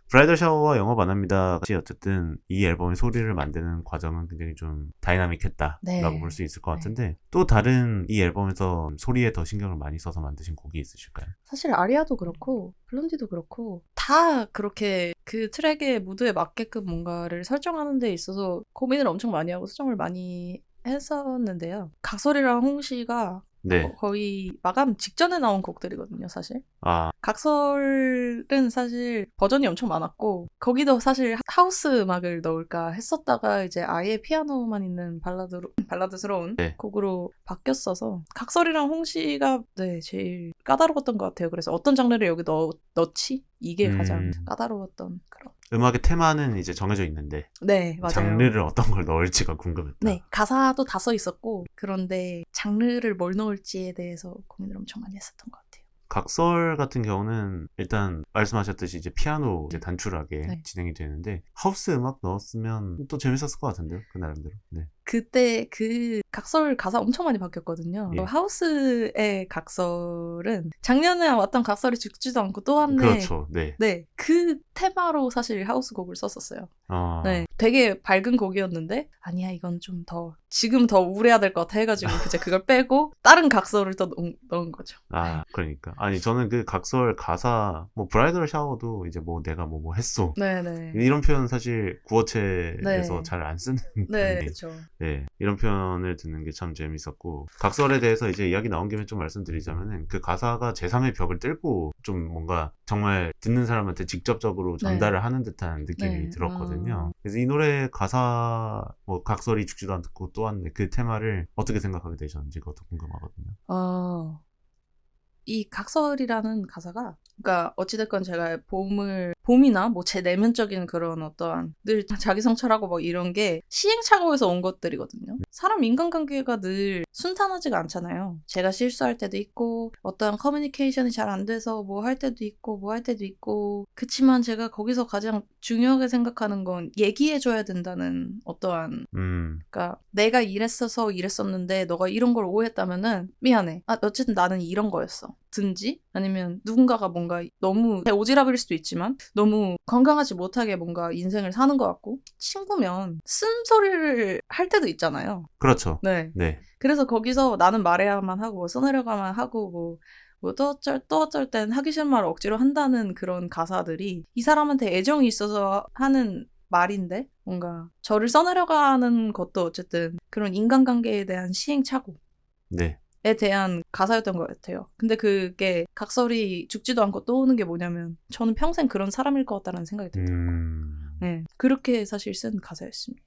브라이덜 샤워와 영업 안 합니다. 어쨌든 이 앨범의 소리를 만드는 과정은 굉장히 좀 다이나믹했다라고 볼 수 있을 것 같은데 또 다른 이 앨범에서 소리에 더 신경을 많이 써서 만드신 곡이 있으실까요? 사실 아리아도 그렇고 블론디도 그렇고 다 그렇게 그 트랙의 무드에 맞게끔 뭔가를 설정하는 데 있어서 고민을 엄청 많이 하고 수정을 많이 했었는데요. 각설이랑 홍시가 네. 거의 마감 직전에 나온 곡들이거든요, 사실. 아. 각설은 사실 버전이 엄청 많았고 거기도 사실 하우스 음악을 넣을까 했었다가 이제 아예 피아노만 있는 발라드스러운 네. 곡으로 바뀌었어서 각설이랑 홍시가 네, 제일 까다로웠던 것 같아요. 그래서 어떤 장르를 여기 넣지? 이게 가장 까다로웠던 그런. 음악의 테마는 이제 정해져 있는데 네, 맞아요. 장르를 어떤 걸 넣을지가 궁금했다. 네, 가사도 다 써 있었고 그런데 장르를 뭘 넣을지에 대해서 고민을 엄청 많이 했었던 것 같아요. 각설 같은 경우는 일단 말씀하셨듯이 이제 피아노 이제 단출하게 네. 진행이 되는데 하우스 음악 넣었으면 또 재밌었을 것 같은데요, 그 나름대로. 네. 그때 그 각설 가사 엄청 많이 바뀌었거든요. 예. 하우스의 각설은 작년에 왔던 각설이 죽지도 않고 또 왔네. 그렇죠. 네. 네, 그 테마로 사실 하우스 곡을 썼었어요. 아. 네, 되게 밝은 곡이었는데 아니야 이건 좀 더 지금 더 우울해야 될 것 같아 해가지고 이제 그걸 빼고 다른 각설을 또 넣은 거죠. 아, 그러니까. 아니, 저는 그 각설 가사, 뭐, 브라이덜 샤워도 이제 뭐, 내가 뭐 했어. 네네. 이런 표현 사실 구어체에서 네. 잘 안 쓰는. 네, 그렇죠. 네, 이런 표현을 듣는 게 참 재밌었고, 각설에 대해서 이제 이야기 나온 김에 좀 말씀드리자면은, 그 가사가 제3의 벽을 뚫고 좀 뭔가 정말 듣는 사람한테 직접적으로 전달을 하는 듯한 느낌이 들었거든요. 그래서 이 노래 가사, 뭐, 각설이 죽지도 않고 또 왔네. 그 테마를 어떻게 생각하게 되셨는지 그것도 궁금하거든요. 이 각설이라는 가사가 그러니까 어찌됐건 제가 봄이나 뭐 제 내면적인 그런 어떠한 늘 자기 성찰하고 뭐 이런 게 시행착오에서 온 것들이거든요. 사람 인간관계가 늘 순탄하지가 않잖아요. 제가 실수할 때도 있고 어떠한 커뮤니케이션이 잘 안 돼서 뭐 할 때도 있고 뭐 할 때도 있고 그치만 제가 거기서 가장 중요하게 생각하는 건 얘기해줘야 된다는 어떠한 그러니까 내가 이랬었는데 너가 이런 걸 오해했다면은 미안해. 어쨌든 나는 이런 거였어. 든지 아니면 누군가가 뭔가 너무 오지랖일 수도 있지만 너무 건강하지 못하게 뭔가 인생을 사는 것 같고 친구면 쓴소리를 할 때도 있잖아요. 그렇죠. 네. 네. 그래서 거기서 나는 말해야만 하고 써내려가만 하고 뭐 또 어쩔 땐 하기 싫은 말을 억지로 한다는 그런 가사들이 이 사람한테 애정이 있어서 하는 말인데 뭔가 저를 써내려가는 것도 어쨌든 그런 인간관계에 대한 시행착오. 네. 에 대한 가사였던 것 같아요. 근데 그게 각설이 죽지도 않고 또 오는 게 뭐냐면 저는 평생 그런 사람일 것 같다는 생각이 들더라고요. 네, 그렇게 사실 쓴 가사였습니다.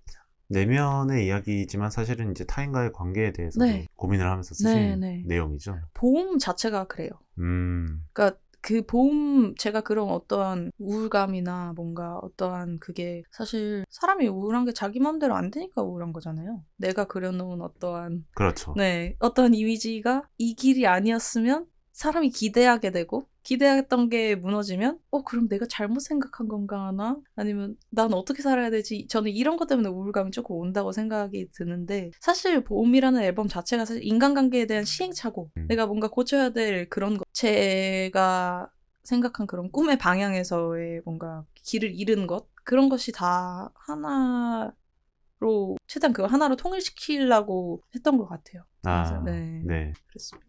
내면의 이야기지만 사실은 이제 타인과의 관계에 대해서 고민을 하면서 쓰신 내용이죠. 보험 자체가 그래요. 그러니까 그 보험 제가 그런 어떠한 우울감이나 뭔가 어떠한 그게 사실 사람이 우울한 게 자기 마음대로 안 되니까 우울한 거잖아요. 내가 그려놓은 어떠한 그렇죠. 네, 어떠한 이미지가 이 길이 아니었으면 사람이 기대하게 되고 기대했던 게 무너지면 그럼 내가 잘못 생각한 건가 하나? 아니면 난 어떻게 살아야 되지? 저는 이런 것 때문에 우울감이 조금 온다고 생각이 드는데 사실 봄이라는 앨범 자체가 사실 인간관계에 대한 시행착오 내가 뭔가 고쳐야 될 그런 것 제가 생각한 그런 꿈의 방향에서의 뭔가 길을 잃은 것 그런 것이 다 하나로 최대한 그걸 하나로 통일시키려고 했던 것 같아요. 그래서, 네. 그렇습니다.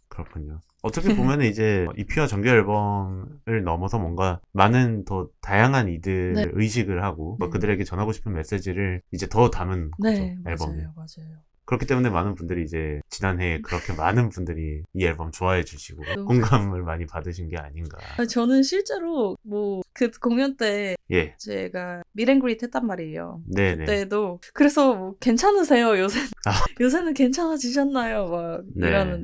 그렇군요. 어떻게 보면 이제 EP와 정규 앨범을 넘어서 뭔가 많은 더 다양한 이들을 의식을 하고 그들에게 전하고 싶은 메시지를 이제 더 담은 거죠. 앨범에. 맞아요. 그렇기 때문에 많은 분들이 이제 지난해에 그렇게 많은 분들이 이 앨범 좋아해 주시고 공감을 많이 받으신 게 아닌가. 저는 실제로 뭐 그 공연 때 제가 미랭그릿 했단 말이에요. 그때도 그래서 뭐 괜찮으세요? 요새는 괜찮아지셨나요? 막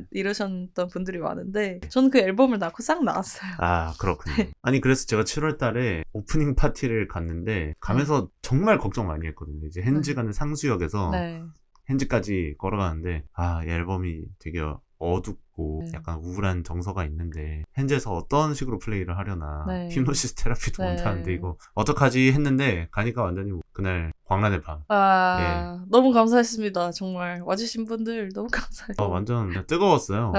이러셨던 분들이 많은데 저는 그 앨범을 낳고 싹 나왔어요. 아, 그렇군요. 아니 그래서 제가 7월 달에 오프닝 파티를 갔는데 가면서 정말 걱정 많이 했거든요. 이제 헨즈 가는 상수역에서 헨즈까지 걸어가는데 이 앨범이 되게 어둡고 약간 우울한 정서가 있는데 헨즈에서 어떤 식으로 플레이를 하려나 힙노시스 테라피도 못하는데 이거 어떡하지 했는데 가니까 완전히 그날 광란의 밤 너무 감사했습니다. 정말 와주신 분들 너무 감사해요. 완전 뜨거웠어요.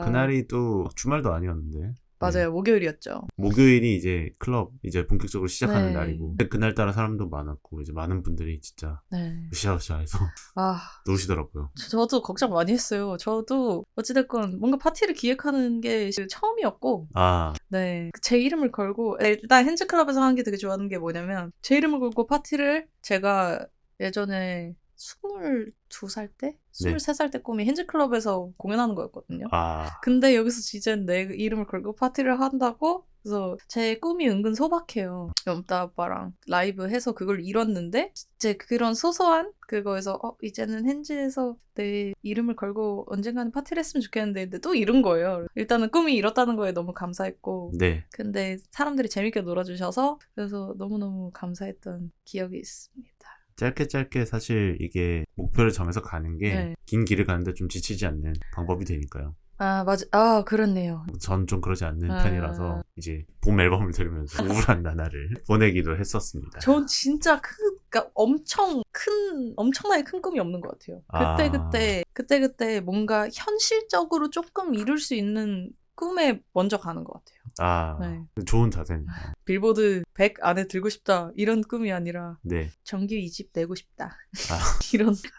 그날이 또 주말도 아니었는데 맞아요. 목요일이었죠. 목요일이 이제 클럽 이제 본격적으로 시작하는 날이고 그날따라 사람도 많았고 이제 많은 분들이 진짜 으쌰으쌰해서 노시더라고요. 저도 걱정 많이 했어요. 저도 어찌됐건 뭔가 파티를 기획하는 게 처음이었고 제 이름을 걸고 일단 헨즈클럽에서 하는 게 되게 좋아하는 게 뭐냐면 제 이름을 걸고 파티를 제가 예전에 22살 때? 23살 때 꿈이 핸즈클럽에서 공연하는 거였거든요. 아. 근데 여기서 이제 내 이름을 걸고 파티를 한다고? 그래서 제 꿈이 은근 소박해요. 염따 아빠랑 라이브 해서 그걸 이뤘는데 이제 그런 소소한 그거에서 이제는 핸즈에서 내 이름을 걸고 언젠가는 파티를 했으면 좋겠는데 근데 또 이룬 거예요. 일단은 꿈이 이뤘다는 거에 너무 감사했고 네. 근데 사람들이 재밌게 놀아주셔서 그래서 너무너무 감사했던 기억이 있습니다. 짧게 사실 이게 목표를 정해서 가는 게 긴 네. 길을 가는데 좀 지치지 않는 방법이 되니까요. 아, 맞아. 아, 그렇네요. 전 좀 그러지 않는 편이라서 이제 봄 앨범을 들으면서 우울한 나날을 보내기도 했었습니다. 전 진짜 그러니까 엄청나게 큰 꿈이 없는 것 같아요. 그때 뭔가 현실적으로 조금 이룰 수 있는 꿈에 먼저 가는 것 같아요. 아, 네. 좋은 자세입니다. 빌보드 100 안에 들고 싶다 이런 꿈이 아니라 네. 정규 2집 내고 싶다 아.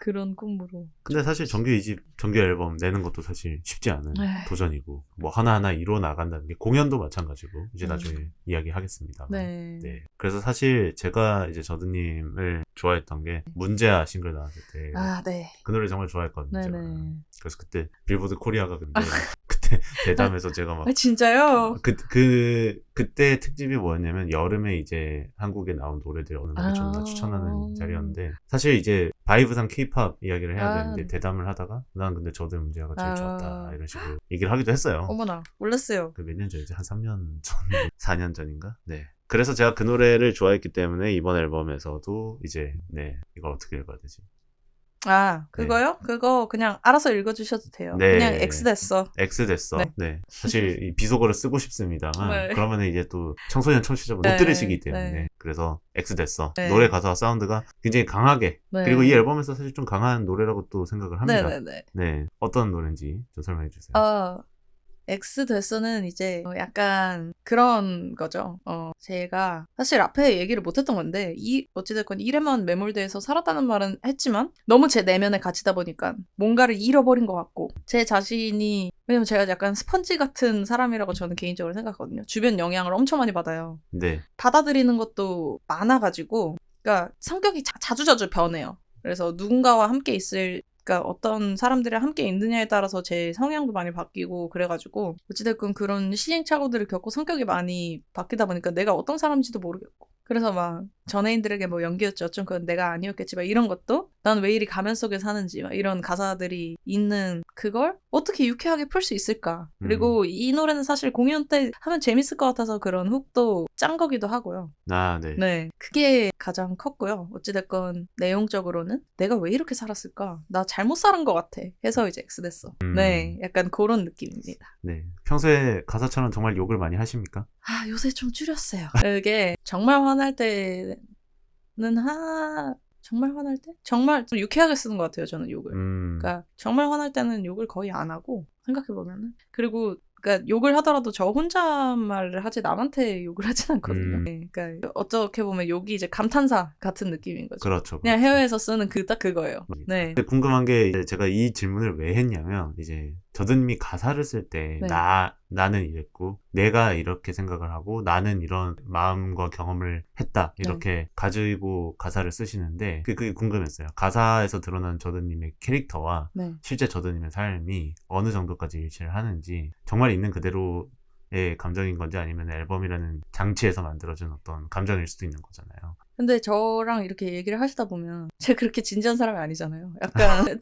그런 꿈으로. 근데 사실 정규 2집, 정규 앨범 내는 것도 사실 쉽지 않은 도전이고 뭐 하나하나 이루어 나간다는 게 공연도 마찬가지고 이제 나중에 이야기하겠습니다. 네. 네. 그래서 사실 제가 이제 저드님을 좋아했던 게 문제아 싱글 나왔을 때 그 노래 정말 좋아했거든요. 제가. 그래서 그때 빌보드 코리아가 근데 그때 대담해서 제가 막 진짜요? 그때 특집이 뭐였냐면 여름에 이제 한국에 나온 노래들 어느 노래 좋나 추천하는 자리였는데 사실 이제 바이브상 케이팝 이야기를 해야 되는데 대담을 하다가 난 근데 저들 문제가 제일 좋았다 이런 식으로 얘기를 하기도 했어요. 어머나 몰랐어요. 몇 년 전이지? 한 3년 전 4년 전인가? 네. 그래서 제가 그 노래를 좋아했기 때문에 이번 앨범에서도 이제 이걸 어떻게 읽어야 되지? 그거요? 그거 그냥 알아서 읽어주셔도 돼요. 그냥 X 됐어. X 됐어. 네. 사실 이 비속어를 쓰고 싶습니다만 그러면 이제 또 청소년 청취자분 못 들으시기 때문에 그래서 X 됐어. 노래 가사와 사운드가 굉장히 강하게 그리고 이 앨범에서 사실 좀 강한 노래라고 또 생각을 합니다. 네. 어떤 노래인지 좀 설명해 주세요. X 됐어는 이제 약간 그런 거죠. 제가 사실 앞에 얘기를 못했던 건데 어찌됐건 일에만 매몰돼서 살았다는 말은 했지만 너무 제 내면에 갇히다 보니까 뭔가를 잃어버린 것 같고 제 자신이 왜냐면 제가 약간 스펀지 같은 사람이라고 저는 개인적으로 생각하거든요. 주변 영향을 엄청 많이 받아요. 네. 받아들이는 것도 많아가지고 그러니까 성격이 자주자주 변해요. 그래서 누군가와 함께 그러니까 어떤 사람들이랑 함께 있느냐에 따라서 제 성향도 많이 바뀌고 그래가지고 어찌됐건 그런 시행착오들을 겪고 성격이 많이 바뀌다 보니까 내가 어떤 사람인지도 모르겠고 그래서 막 전애인들에게 뭐 연기였지 어쩜 그건 내가 아니었겠지 막 이런 것도 난 왜 이리 가면 속에 사는지 막 이런 가사들이 있는 그걸 어떻게 유쾌하게 풀 수 있을까. 그리고 이 노래는 사실 공연 때 하면 재밌을 것 같아서 그런 훅도 짠 거기도 하고요. 네. 그게 가장 컸고요. 어찌됐건 내용적으로는 내가 왜 이렇게 살았을까? 나 잘못 살은 것 같아. 해서 이제 X 됐어. 네. 약간 그런 느낌입니다. 네. 평소에 가사처럼 정말 욕을 많이 하십니까? 요새 좀 줄였어요. 이게 정말 화날 때는 정말 화날 때? 정말 좀 유쾌하게 쓰는 것 같아요, 저는 욕을. 그러니까 정말 화날 때는 욕을 거의 안 하고 생각해보면은. 그리고 그러니까 욕을 하더라도 저 혼잣말을 하지 남한테 욕을 하진 않거든요. 네, 그러니까 어떻게 보면 욕이 이제 감탄사 같은 느낌인 거죠. 그렇죠. 그냥 해외에서 쓰는 딱 그거예요. 네. 궁금한 게 이제 제가 이 질문을 왜 했냐면 이제 저든님이 가사를 쓸 때 나는 이랬고 내가 이렇게 생각을 하고 나는 이런 마음과 경험을 했다 이렇게 가지고 가사를 쓰시는데 그게 궁금했어요. 가사에서 드러난 저든님의 캐릭터와 실제 저든님의 삶이 어느 정도까지 일치를 하는지 정말 있는 그대로의 감정인 건지 아니면 앨범이라는 장치에서 만들어진 어떤 감정일 수도 있는 거잖아요. 근데 저랑 이렇게 얘기를 하시다 보면 제가 그렇게 진지한 사람이 아니잖아요. 약간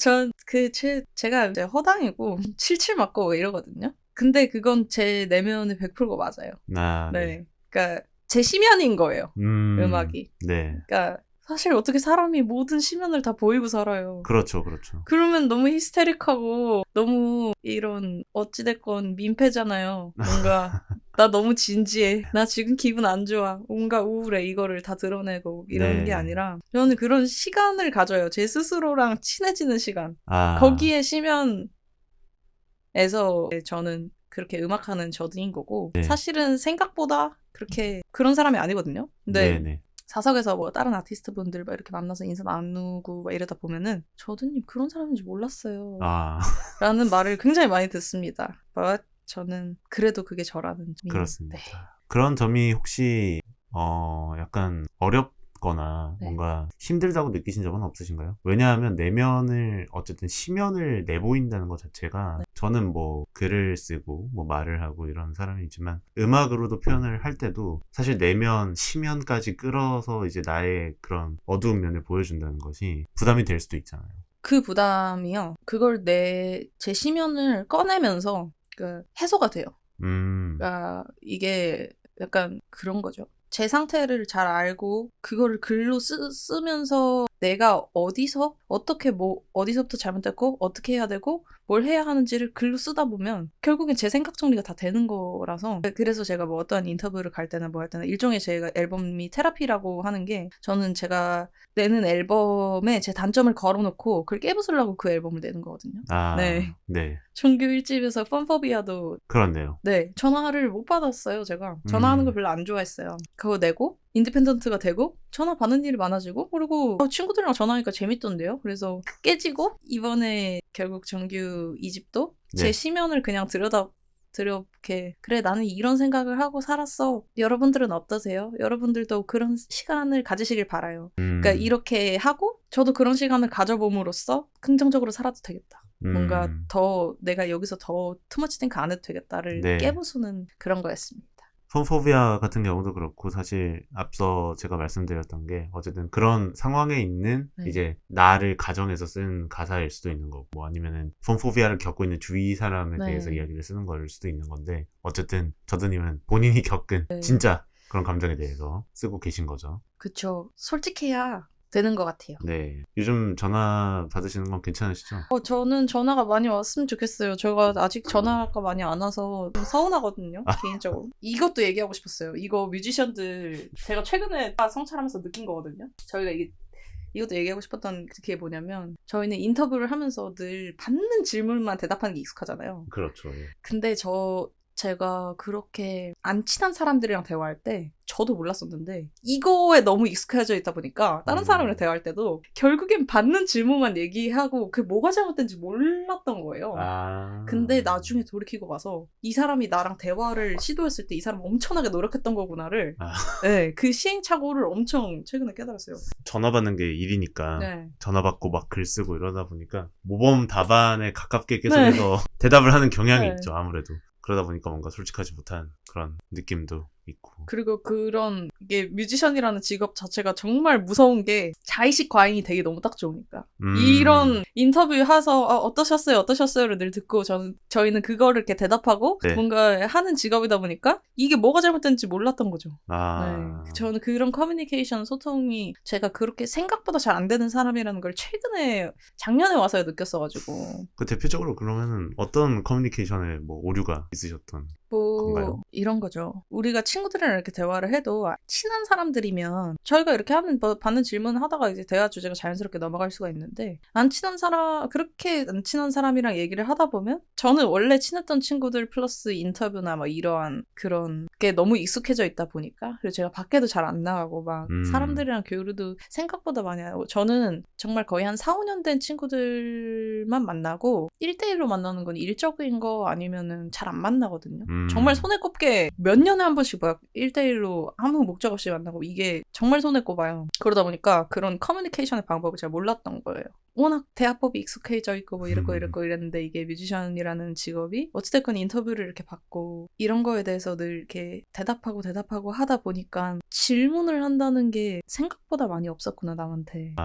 제가 이제 허당이고 칠칠 맞고 이러거든요. 근데 그건 제 내면의 100%가 맞아요. 네. 그러니까 제 심연인 거예요. 음악이. 네. 그러니까 사실 어떻게 사람이 모든 심연을 다 보이고 살아요. 그렇죠. 그러면 너무 히스테릭하고 너무 이런 어찌됐건 민폐잖아요. 뭔가 나 너무 진지해. 나 지금 기분 안 좋아. 뭔가 우울해. 이거를 다 드러내고 이런 게 아니라 저는 그런 시간을 가져요. 제 스스로랑 친해지는 시간. 거기에 심연에서 저는 그렇게 음악하는 저드인 거고 사실은 생각보다 그렇게 그런 사람이 아니거든요. 근데 사석에서 뭐 다른 아티스트 분들 막 이렇게 만나서 인사 나누고 막 이러다 보면은 저드님 그런 사람인지 몰랐어요. 라는 말을 굉장히 많이 듣습니다. But 저는 그래도 그게 저라는 점이 그렇습니다. 그런 점이 혹시 약간 어렵거나 네. 뭔가 힘들다고 느끼신 적은 없으신가요? 왜냐하면 내면을 어쨌든 심연을 내보인다는 것 자체가 네. 저는 뭐 글을 쓰고 뭐 말을 하고 이런 사람이지만 음악으로도 표현을 할 때도 사실 내면 심연까지 끌어서 이제 나의 그런 어두운 면을 보여준다는 것이 부담이 될 수도 있잖아요. 그 부담이요. 그걸 제 심연을 꺼내면서 해소가 돼요. 그러니까 이게 약간 그런 거죠. 제 상태를 잘 알고 그거를 글로 쓰면서 내가 어디서부터 잘못됐고 어떻게 해야 되고 뭘 해야 하는지를 글로 쓰다 보면 결국엔 제 생각 정리가 다 되는 거라서, 그래서 제가 뭐 어떠한 인터뷰를 갈 때나 뭐 할 때나 일종의 제가 앨범이 테라피라고 하는 게, 저는 제가 내는 앨범에 제 단점을 걸어놓고 그걸 깨부수려고 그 앨범을 내는 거거든요. 네. 종교 1집에서 펀포비아도 그렇네요. 네, 전화를 못 받았어요. 제가 전화하는 걸 별로 안 좋아했어요. 그거 내고 인디펜던트가 되고 전화 받는 일이 많아지고, 그리고 친구들이랑 전화하니까 재밌던데요. 그래서 깨지고 이번에 결국 정규 2집도 제 심연을 그냥 이렇게 그래 나는 이런 생각을 하고 살았어. 여러분들은 어떠세요? 여러분들도 그런 시간을 가지시길 바라요. 그러니까 이렇게 하고 저도 그런 시간을 가져봄으로써 긍정적으로 살아도 되겠다. 뭔가 더 내가 여기서 더 투머치 띵크 안 해도 되겠다를 깨부수는 그런 거였습니다. 폰포비아 같은 경우도 그렇고 사실 앞서 제가 말씀드렸던 게 어쨌든 그런 상황에 있는 이제 나를 가정해서 쓴 가사일 수도 있는 거고, 뭐 아니면은 폰포비아를 겪고 있는 주위 사람에 대해서 이야기를 쓰는 거일 수도 있는 건데, 어쨌든 저드님은 본인이 겪은 진짜 그런 감정에 대해서 쓰고 계신 거죠. 그쵸. 솔직해야 되는 것 같아요. 네. 요즘 전화 받으시는 건 괜찮으시죠? 저는 전화가 많이 왔으면 좋겠어요. 제가 아직 전화가 많이 안 와서 좀 서운하거든요. 개인적으로. 이것도 얘기하고 싶었어요. 이거 뮤지션들 제가 최근에 성찰하면서 느낀 거거든요. 저희가 이것도 얘기하고 싶었던 게 뭐냐면, 저희는 인터뷰를 하면서 늘 받는 질문만 대답하는 게 익숙하잖아요. 그렇죠. 근데 제가 그렇게 안 친한 사람들이랑 대화할 때 저도 몰랐었는데 이거에 너무 익숙해져 있다 보니까 다른 사람이랑 대화할 때도 결국엔 받는 질문만 얘기하고 그게 뭐가 잘못된지 몰랐던 거예요. 근데 나중에 돌이키고 봐서 이 사람이 나랑 대화를 시도했을 때 이 사람 엄청나게 노력했던 거구나를 네, 그 시행착오를 엄청 최근에 깨달았어요. 전화 받는 게 일이니까 전화 받고 막 글 쓰고 이러다 보니까 모범 답안에 가깝게 계속해서 대답을 하는 경향이 있죠. 아무래도. 그러다 보니까 뭔가 솔직하지 못한 그런 느낌도 있고. 그리고 이게 뮤지션이라는 직업 자체가 정말 무서운 게 자의식 과잉이 되게 너무 딱 좋으니까. 이런 인터뷰 해서 어떠셨어요를 늘 듣고 저희는 그거를 이렇게 대답하고 뭔가 하는 직업이다 보니까 이게 뭐가 잘못된지 몰랐던 거죠. 저는 그런 커뮤니케이션 소통이 제가 그렇게 생각보다 잘 안 되는 사람이라는 걸 작년에 와서 느꼈어가지고. 그 대표적으로 그러면은 어떤 커뮤니케이션에 뭐 오류가 있으셨던 건가요? 이런 거죠. 우리가 친구들이랑 이렇게 대화를 해도 친한 사람들이면 저희가 이렇게 받는 질문을 하다가 이제 대화 주제가 자연스럽게 넘어갈 수가 있는데, 그렇게 안 친한 사람이랑 얘기를 하다 보면 저는 원래 친했던 친구들 플러스 인터뷰나 뭐 이러한 그런 게 너무 익숙해져 있다 보니까, 그리고 제가 밖에도 잘 안 나가고 막 사람들이랑 교류도 생각보다 많이 하고, 저는 정말 거의 한 4, 5년 된 친구들만 만나고 1대1로 만나는 건 일적인 거 아니면은 잘 안 만나거든요. 정말 손에 꼽게 몇 년에 한 번씩 막 1대1로 아무 목적 없이 만나고, 이게 정말 손에 꼽아요. 그러다 보니까 그런 커뮤니케이션의 방법을 잘 몰랐던 거예요. 워낙 대화법이 익숙해져 있고 뭐 이랬고 이랬는데, 이게 뮤지션이라는 직업이 어찌됐건 인터뷰를 이렇게 받고 이런 거에 대해서 늘 이렇게 대답하고 하다 보니까 질문을 한다는 게 생각보다 많이 없었구나 남한테.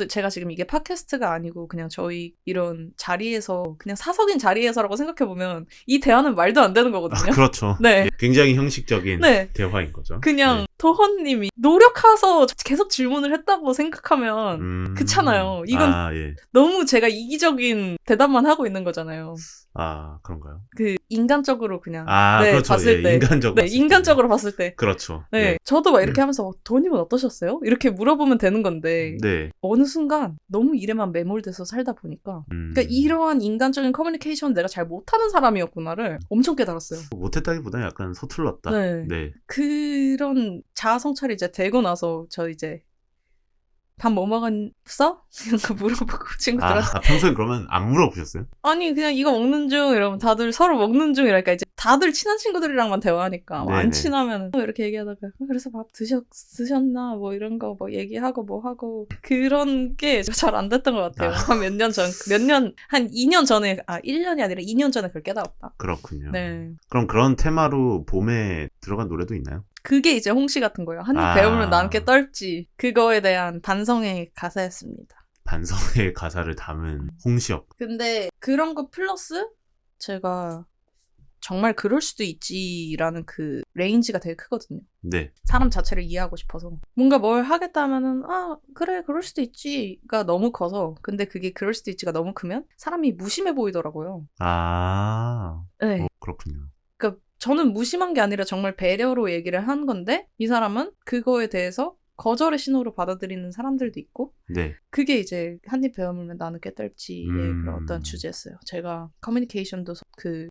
제가 지금 이게 팟캐스트가 아니고 그냥 저희 이런 자리에서 그냥 사석인 자리에서라고 생각해보면 이 대화는 말도 안 되는 거거든요. 그렇죠. 굉장히 형식적인 대화인 거죠. 그냥 도헌님이 노력해서 계속 질문을 했다고 생각하면 그렇잖아요. 이건 너무 제가 이기적인 대답만 하고 있는 거잖아요. 그런가요? 인간적으로 그냥 그렇죠. 봤을 때 인간적으로 봤을 때 그렇죠. 저도 막 이렇게 하면서 도헌님은 어떠셨어요? 이렇게 물어보면 되는 건데 어느 순간 너무 일에만 매몰돼서 살다 보니까 그러니까 이러한 인간적인 커뮤니케이션 내가 잘 못하는 사람이었구나를 엄청 깨달았어요. 못했다기보다는 약간 서툴렀다. 그런 자아 성찰이 이제 되고 나서 저 이제 밥 뭐 먹었어? 이런 거 물어보고 친구들한테. 평소에 그러면 안 물어보셨어요? 아니 그냥 이거 먹는 중 이러면 다들 서로 먹는 중이랄까 이제 다들 친한 친구들이랑만 대화하니까 뭐 안 친하면 이렇게 얘기하다가 그래서 밥 드셨나 뭐 이런 거 뭐 얘기하고 뭐 하고 그런 게 잘 안 됐던 것 같아요. 한 한 2년 전에 1년이 아니라 2년 전에 그걸 깨달았다. 그렇군요. 네. 그럼 그런 테마로 봄에 들어간 노래도 있나요? 그게 이제 홍시 같은 거예요. 한입 배우면 나는 떨지. 그거에 대한 반성의 가사였습니다. 반성의 가사를 담은 홍시역. 근데 그런 거 플러스 제가 정말 그럴 수도 있지라는 그 레인지가 되게 크거든요. 네. 사람 자체를 이해하고 싶어서. 뭔가 뭘 하겠다 하면은 그래 그럴 수도 있지가 너무 커서 근데 그게 그럴 수도 있지가 너무 크면 사람이 무심해 보이더라고요. 네. 그렇군요. 그러니까 저는 무심한 게 아니라 정말 배려로 얘기를 한 건데 이 사람은 그거에 대해서 거절의 신호로 받아들이는 사람들도 있고 네. 그게 이제 한입 베어물면 나는 깨떨지의 그런 어떤 주제였어요. 제가 커뮤니케이션도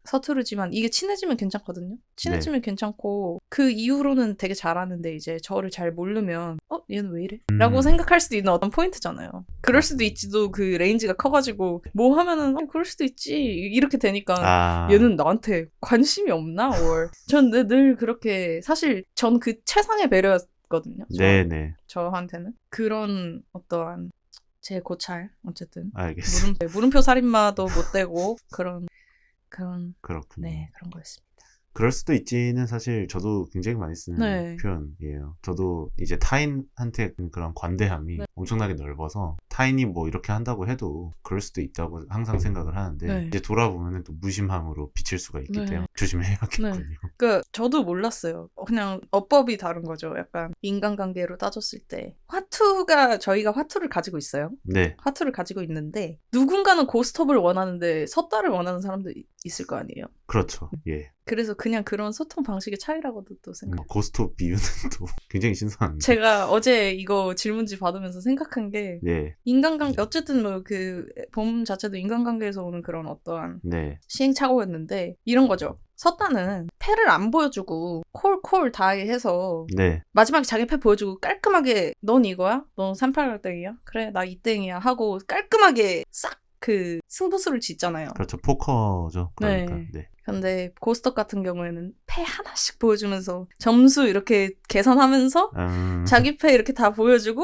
서투르지만 이게 친해지면 괜찮거든요. 친해지면 괜찮고 그 이후로는 되게 잘하는데 이제 저를 잘 모르면 얘는 왜 이래? 라고 생각할 수도 있는 어떤 포인트잖아요. 그럴 수도 있지도 그 레인지가 커가지고 뭐 하면은 그럴 수도 있지 이렇게 되니까 얘는 나한테 관심이 없나? 전 늘 그렇게 사실 전 그 최상의 배려였거든요. 네네. 저한테는 그런 어떠한 제 고찰 어쨌든 알겠습니다. 물음표 살인마도 못 되고 그런 그렇군요. 네 그런 거였습니다. 그럴 수도 있지는 사실 저도 굉장히 많이 쓰는 표현이에요. 저도 이제 타인한테 그런 관대함이 엄청나게 넓어서 타인이 뭐 이렇게 한다고 해도 그럴 수도 있다고 항상 생각을 하는데 이제 돌아보면 또 무심함으로 비칠 수가 있기 때문에 조심해야겠군요. 그러니까 저도 몰랐어요. 그냥 어법이 다른 거죠. 약간 인간관계로 따졌을 때 저희가 화투를 가지고 있어요. 네. 화투를 가지고 있는데 누군가는 고스톱을 원하는데 섣달을 원하는 사람도 있을 거 아니에요. 그렇죠. 예. 그래서 그냥 그런 소통 방식의 차이라고도 또 생각. 고스톱 비유는 또 굉장히 신선한데. 제가 어제 이거 질문지 받으면서 생각한 게 인간관계 어쨌든 뭐 그 봄 자체도 인간관계에서 오는 그런 어떠한 시행착오였는데 이런 거죠. 섰다는 패를 안 보여주고 콜 다이 해서 마지막에 자기 패 보여주고 깔끔하게 넌 이거야? 넌 38갈땡이야? 그래 나 2땡이야 하고 깔끔하게 싹 그 승부수를 짓잖아요. 그렇죠. 포커죠. 그러니까. 네. 근데 고스톱 같은 경우에는 패 하나씩 보여주면서 점수 이렇게 계산하면서 자기 패 이렇게 다 보여주고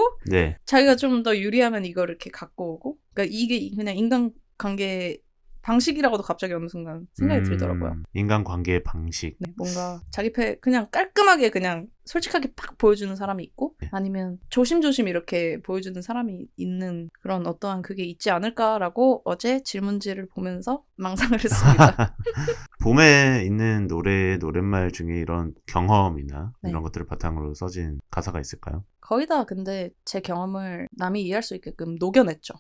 자기가 좀 더 유리하면 이걸 이렇게 갖고 오고 그러니까 이게 그냥 인간관계 방식이라고도 갑자기 어느 순간 생각이 들더라고요. 인간관계의 방식. 뭔가 자기 패 그냥 깔끔하게 그냥 솔직하게 팍 보여주는 사람이 있고 아니면 조심조심 이렇게 보여주는 사람이 있는 그런 어떠한 그게 있지 않을까라고 어제 질문지를 보면서 망상을 했습니다. 봄에 있는 노랫말 중에 이런 경험이나 이런 것들을 바탕으로 써진 가사가 있을까요? 거의 다 근데 제 경험을 남이 이해할 수 있게끔 녹여냈죠.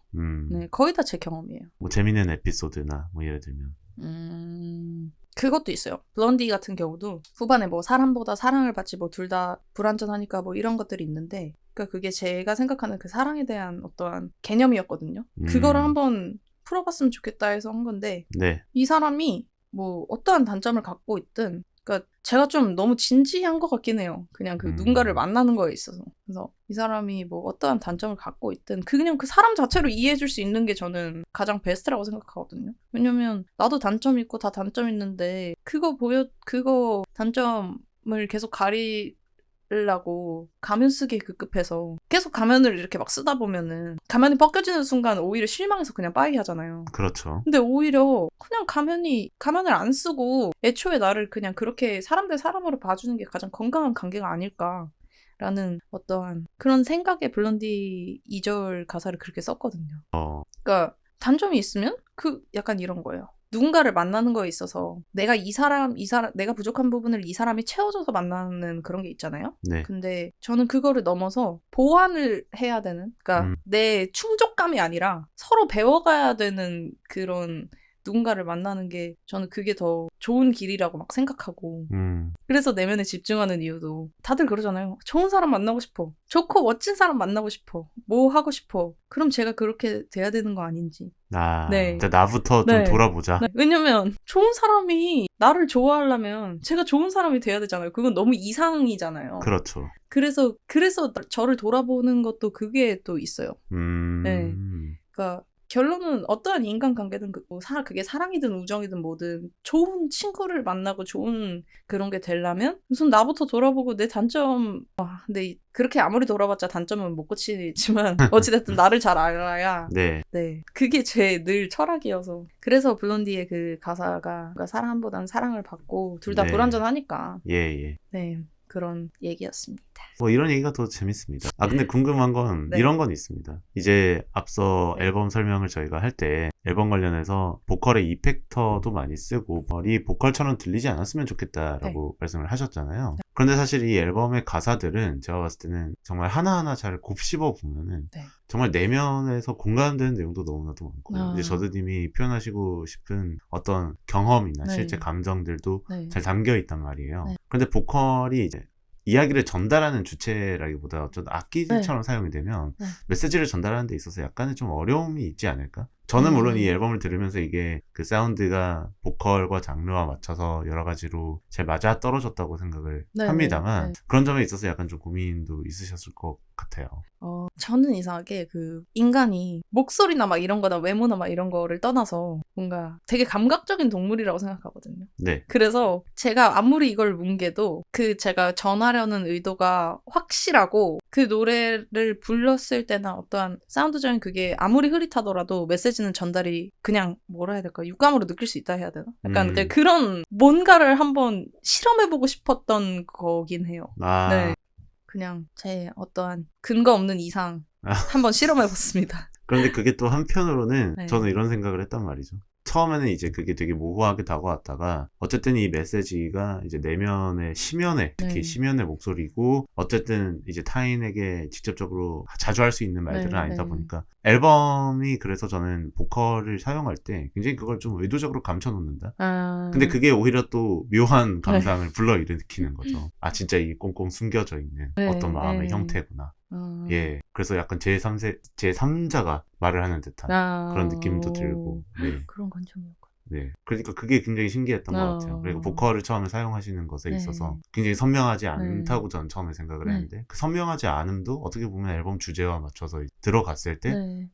거의 다 제 경험이에요. 뭐 재밌는 에피소드나 뭐 예를 들면 그것도 있어요. 블론디 같은 경우도 후반에 뭐 사람보다 사랑을 받지 뭐 둘 다 불완전하니까 뭐 이런 것들이 있는데 그러니까 그게 제가 생각하는 그 사랑에 대한 어떠한 개념이었거든요. 그거를 한번 풀어봤으면 좋겠다 해서 한 건데 이 사람이 뭐 어떠한 단점을 갖고 있든 그러니까 제가 좀 너무 진지한 것 같긴 해요. 그냥 그 누군가를 만나는 거에 있어서. 그래서 이 사람이 뭐 어떠한 단점을 갖고 있든 그냥 그 사람 자체로 이해해줄 수 있는 게 저는 가장 베스트라고 생각하거든요. 왜냐면 나도 단점 있고 다 단점 있는데 그거 단점을 계속 가리려고 가면 쓰기에 급급해서 계속 가면을 이렇게 막 쓰다 보면은 가면이 벗겨지는 순간 오히려 실망해서 그냥 빠이 하잖아요. 그렇죠. 근데 오히려 그냥 가면을 안 쓰고 애초에 나를 그냥 그렇게 사람 대 사람으로 봐주는 게 가장 건강한 관계가 아닐까라는 어떠한 그런 생각에 블론디 2절 가사를 그렇게 썼거든요. 그러니까 단점이 있으면 약간 이런 거예요. 누군가를 만나는 거에 있어서 내가 내가 부족한 부분을 이 사람이 채워줘서 만나는 그런 게 있잖아요. 근데 저는 그거를 넘어서 보완을 해야 되는, 그러니까 내 충족감이 아니라 서로 배워가야 되는 그런 누군가를 만나는 게 저는 그게 더 좋은 길이라고 막 생각하고 그래서 내면에 집중하는 이유도 다들 그러잖아요. 좋은 사람 만나고 싶어. 좋고 멋진 사람 만나고 싶어. 뭐 하고 싶어. 그럼 제가 그렇게 돼야 되는 거 아닌지. 네. 나부터 좀 네. 돌아보자. 네. 왜냐면 좋은 사람이 나를 좋아하려면 제가 좋은 사람이 돼야 되잖아요. 그건 너무 이상이잖아요. 그렇죠. 그래서 저를 돌아보는 것도 그게 또 있어요. 네. 그러니까 결론은 어떠한 인간관계든 그게 사랑이든 우정이든 뭐든 좋은 친구를 만나고 좋은 그런 게 되려면 우선 나부터 돌아보고 내 단점 근데 그렇게 아무리 돌아봤자 단점은 못 고치지만 어찌됐든 나를 잘 알아야 네. 그게 제 늘 철학이어서 그래서 블론디의 그 가사가 사람보단 사랑을 받고 둘 다 불완전하니까 네. 그런 얘기였습니다. 뭐 이런 얘기가 더 재밌습니다. 근데 궁금한 건 네. 이런 건 있습니다. 이제 앞서 앨범 설명을 저희가 할 때 앨범 관련해서 보컬의 이펙터도 많이 쓰고 이 보컬처럼 들리지 않았으면 좋겠다라고 말씀을 하셨잖아요. 그런데 사실 이 앨범의 가사들은 제가 봤을 때는 정말 하나하나 잘 곱씹어 보면은 정말 내면에서 공감되는 내용도 너무나도 많고 이제 저드님이 표현하시고 싶은 어떤 경험이나 실제 감정들도 잘 담겨 있단 말이에요. 그런데 보컬이 이제 이야기를 전달하는 주체라기보다 어떤 악기처럼 사용이 되면 메시지를 전달하는 데 있어서 약간의 좀 어려움이 있지 않을까? 저는 물론 이 앨범을 들으면서 이게 그 사운드가 보컬과 장르와 맞춰서 여러 가지로 잘 맞아 떨어졌다고 생각을 합니다만 그런 점에 있어서 약간 좀 고민도 있으셨을 것 같아요. 저는 이상하게 그 인간이 목소리나 막 이런 거나 외모나 막 이런 거를 떠나서 뭔가 되게 감각적인 동물이라고 생각하거든요. 네. 그래서 제가 아무리 이걸 뭉개도 그 제가 전하려는 의도가 확실하고 그 노래를 불렀을 때나 어떠한 사운드적인 그게 아무리 흐릿하더라도 메시지는 전달이 그냥 뭐라 해야 될까? 육감으로 느낄 수 있다 해야 되나? 약간 그런 뭔가를 한번 실험해보고 싶었던 거긴 해요. 네. 그냥 제 어떠한 근거 없는 이상 한번 실험해봤습니다. 그런데 그게 또 한편으로는 저는 이런 생각을 했단 말이죠. 처음에는 이제 그게 되게 모호하게 다가왔다가 어쨌든 이 메시지가 이제 내면의 심연의 특히 심연의 목소리고 어쨌든 이제 타인에게 직접적으로 자주 할 수 있는 말들은 아니다 보니까 앨범이 그래서 저는 보컬을 사용할 때 굉장히 그걸 좀 의도적으로 감춰놓는다. 근데 그게 오히려 또 묘한 감상을 불러일으키는 거죠. 진짜 이 꽁꽁 숨겨져 있는 어떤 마음의 형태구나. 그래서 약간 제3자가 말을 하는 듯한 그런 느낌도 들고. 그런 관점이었구나. 그러니까 그게 굉장히 신기했던 것 같아요. 그리고 보컬을 처음에 사용하시는 것에 있어서 굉장히 선명하지 않다고 저는 처음에 생각을 했는데 그 선명하지 않음도 어떻게 보면 앨범 주제와 맞춰서 들어갔을 때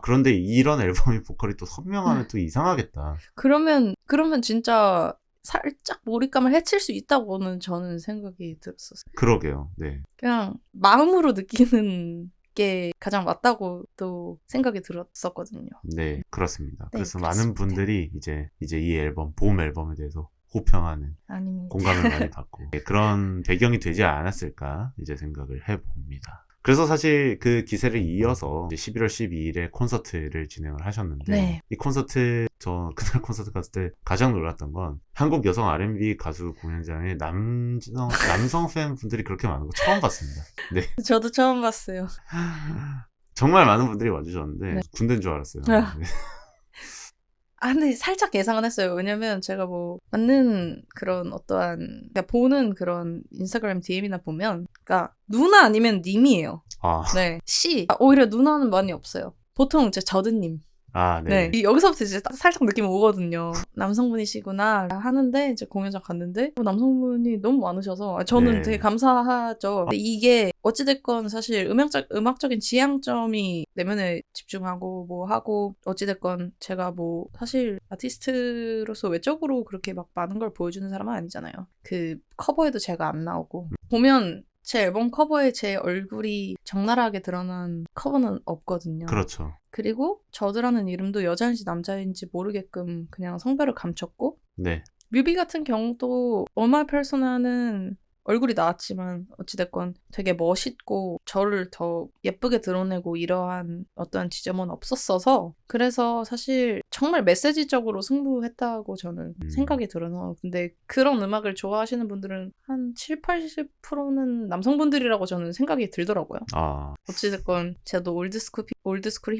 그런데 이런 앨범의 보컬이 또 선명하면 또 이상하겠다. 그러면 진짜 살짝 몰입감을 해칠 수 있다고는 저는 생각이 들었었어요. 그러게요. 그냥 마음으로 느끼는 게 가장 맞다고 또 생각이 들었었거든요. 네, 그렇습니다. 그래서 많은 분들이 이제 이 앨범, 봄 앨범에 대해서 호평하는 공감을 많이 받고 그런 배경이 되지 않았을까 이제 생각을 해봅니다. 그래서 사실 그 기세를 이어서 이제 11월 12일에 콘서트를 진행을 하셨는데 이 콘서트 저 그날 콘서트 갔을 때 가장 놀랐던 건 한국 여성 R&B 가수 공연장에 남성 팬분들이 그렇게 많은 거 처음 봤습니다. 저도 처음 봤어요. 정말 많은 분들이 와주셨는데 군대인 줄 알았어요. 근데 살짝 예상은 했어요. 왜냐면 제가 뭐 맞는 그런 어떠한 보는 그런 인스타그램 DM이나 보면 그러니까 누나 아니면 님이에요. 씨. 오히려 누나는 많이 없어요. 보통 이제 저드님. 여기서부터 이제 살짝 느낌이 오거든요. 남성분이시구나 하는데 이제 공연장 갔는데 남성분이 너무 많으셔서 저는 되게 감사하죠. 근데 이게 어찌됐건 사실 음악적인 지향점이 내면에 집중하고 뭐 하고 어찌됐건 제가 뭐 사실 아티스트로서 외적으로 그렇게 막 많은 걸 보여주는 사람은 아니잖아요. 그 커버에도 제가 안 나오고 보면 제 앨범 커버에 제 얼굴이 적나라하게 드러난 커버는 없거든요. 그렇죠. 그리고 저드라는 이름도 여자인지 남자인지 모르게끔 그냥 성별을 감췄고 뮤비 같은 경우도 All My Persona는 얼굴이 나왔지만 어찌됐건 되게 멋있고 저를 더 예쁘게 드러내고 이러한 어떠한 지점은 없었어서 그래서 사실 정말 메시지적으로 승부했다고 저는 생각이 들어서. 근데 그런 음악을 좋아하시는 분들은 한 7, 80%는 남성분들이라고 저는 생각이 들더라고요. 어찌됐건 저도 올드스쿨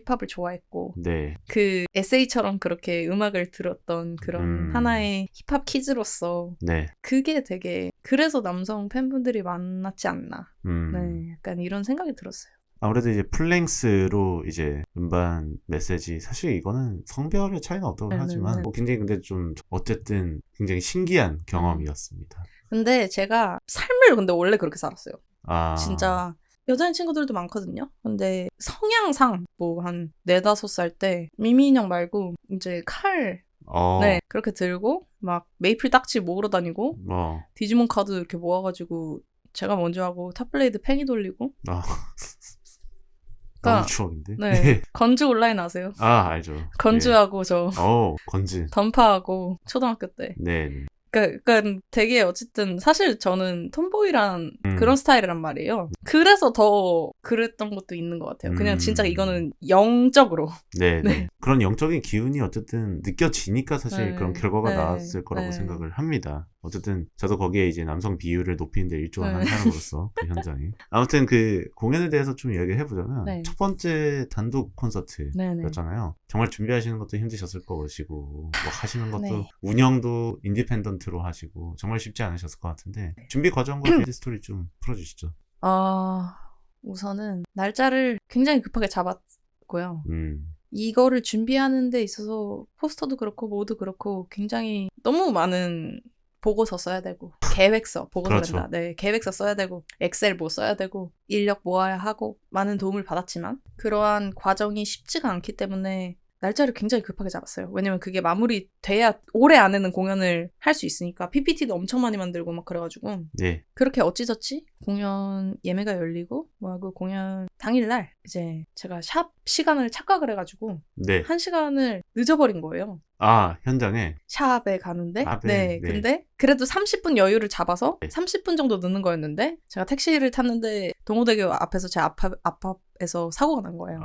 힙합을 좋아했고 네. 그 에세이처럼 그렇게 음악을 들었던 그런 하나의 힙합 키즈로서 네. 그게 되게 그래서 남성 팬분들이 많았지 않나. 네, 약간 이런 생각이 들었어요. 아무래도 이제 풀랭스로 이제 음반 메시지, 사실 이거는 성별의 차이는 없다고 하지만 뭐 굉장히 근데 좀 어쨌든 굉장히 신기한 경험이었습니다. 근데 제가 삶을 근데 원래 그렇게 살았어요. 아. 진짜 여자인 친구들도 많거든요. 근데 성향상 뭐 한 4, 5살 때 미미인형 말고 이제 칼 네, 그렇게 들고 막 메이플 딱지 모으러 다니고 디지몬 카드 이렇게 모아가지고 제가 먼저 하고 탑블레이드 팽이 돌리고 너무 추억인데? 네. 건주 온라인 아세요? 알죠. 건주하고 저 건주 던파하고 초등학교 때. 네. 그러니까 되게 어쨌든 사실 저는 톰보이란 그런 스타일이란 말이에요. 그래서 더 그랬던 것도 있는 것 같아요. 그냥 진짜 이거는 영적으로. 네. 그런 영적인 기운이 어쨌든 느껴지니까 사실 그런 결과가 나왔을 거라고 생각을 합니다. 어쨌든 저도 거기에 이제 남성 비율을 높이는 데 일조한 한 사람으로서 그 현장에. 아무튼 그 공연에 대해서 좀 이야기를 해보자면 첫 번째 단독 콘서트였잖아요. 정말 준비하시는 것도 힘드셨을 것이고 뭐 하시는 것도 운영도 인디펜던트로 하시고 정말 쉽지 않으셨을 것 같은데 준비 과정과 빌드 스토리 좀 풀어주시죠. 우선은 날짜를 굉장히 급하게 잡았고요. 이거를 준비하는 데 있어서 포스터도 그렇고 뭐도 그렇고 굉장히 너무 많은 보고서 써야 되고 계획서 보고서란다. 네, 계획서 써야 되고 엑셀 뭐 써야 되고 인력 모아야 하고 많은 도움을 받았지만 그러한 과정이 쉽지가 않기 때문에 날짜를 굉장히 급하게 잡았어요. 왜냐면 그게 마무리돼야 올해 안에는 공연을 할 수 있으니까 PPT도 엄청 많이 만들고 막 그래가지고 그렇게 어찌저찌 공연 예매가 열리고 그 공연 당일날 이제 제가 샵 시간을 착각을 해가지고 1시간을 늦어버린 거예요. 현장에? 샵에 가는데? 근데 그래도 30분 여유를 잡아서 30분 정도 늦는 거였는데 제가 택시를 탔는데 동호대교 앞에서 제 앞에서 사고가 난 거예요.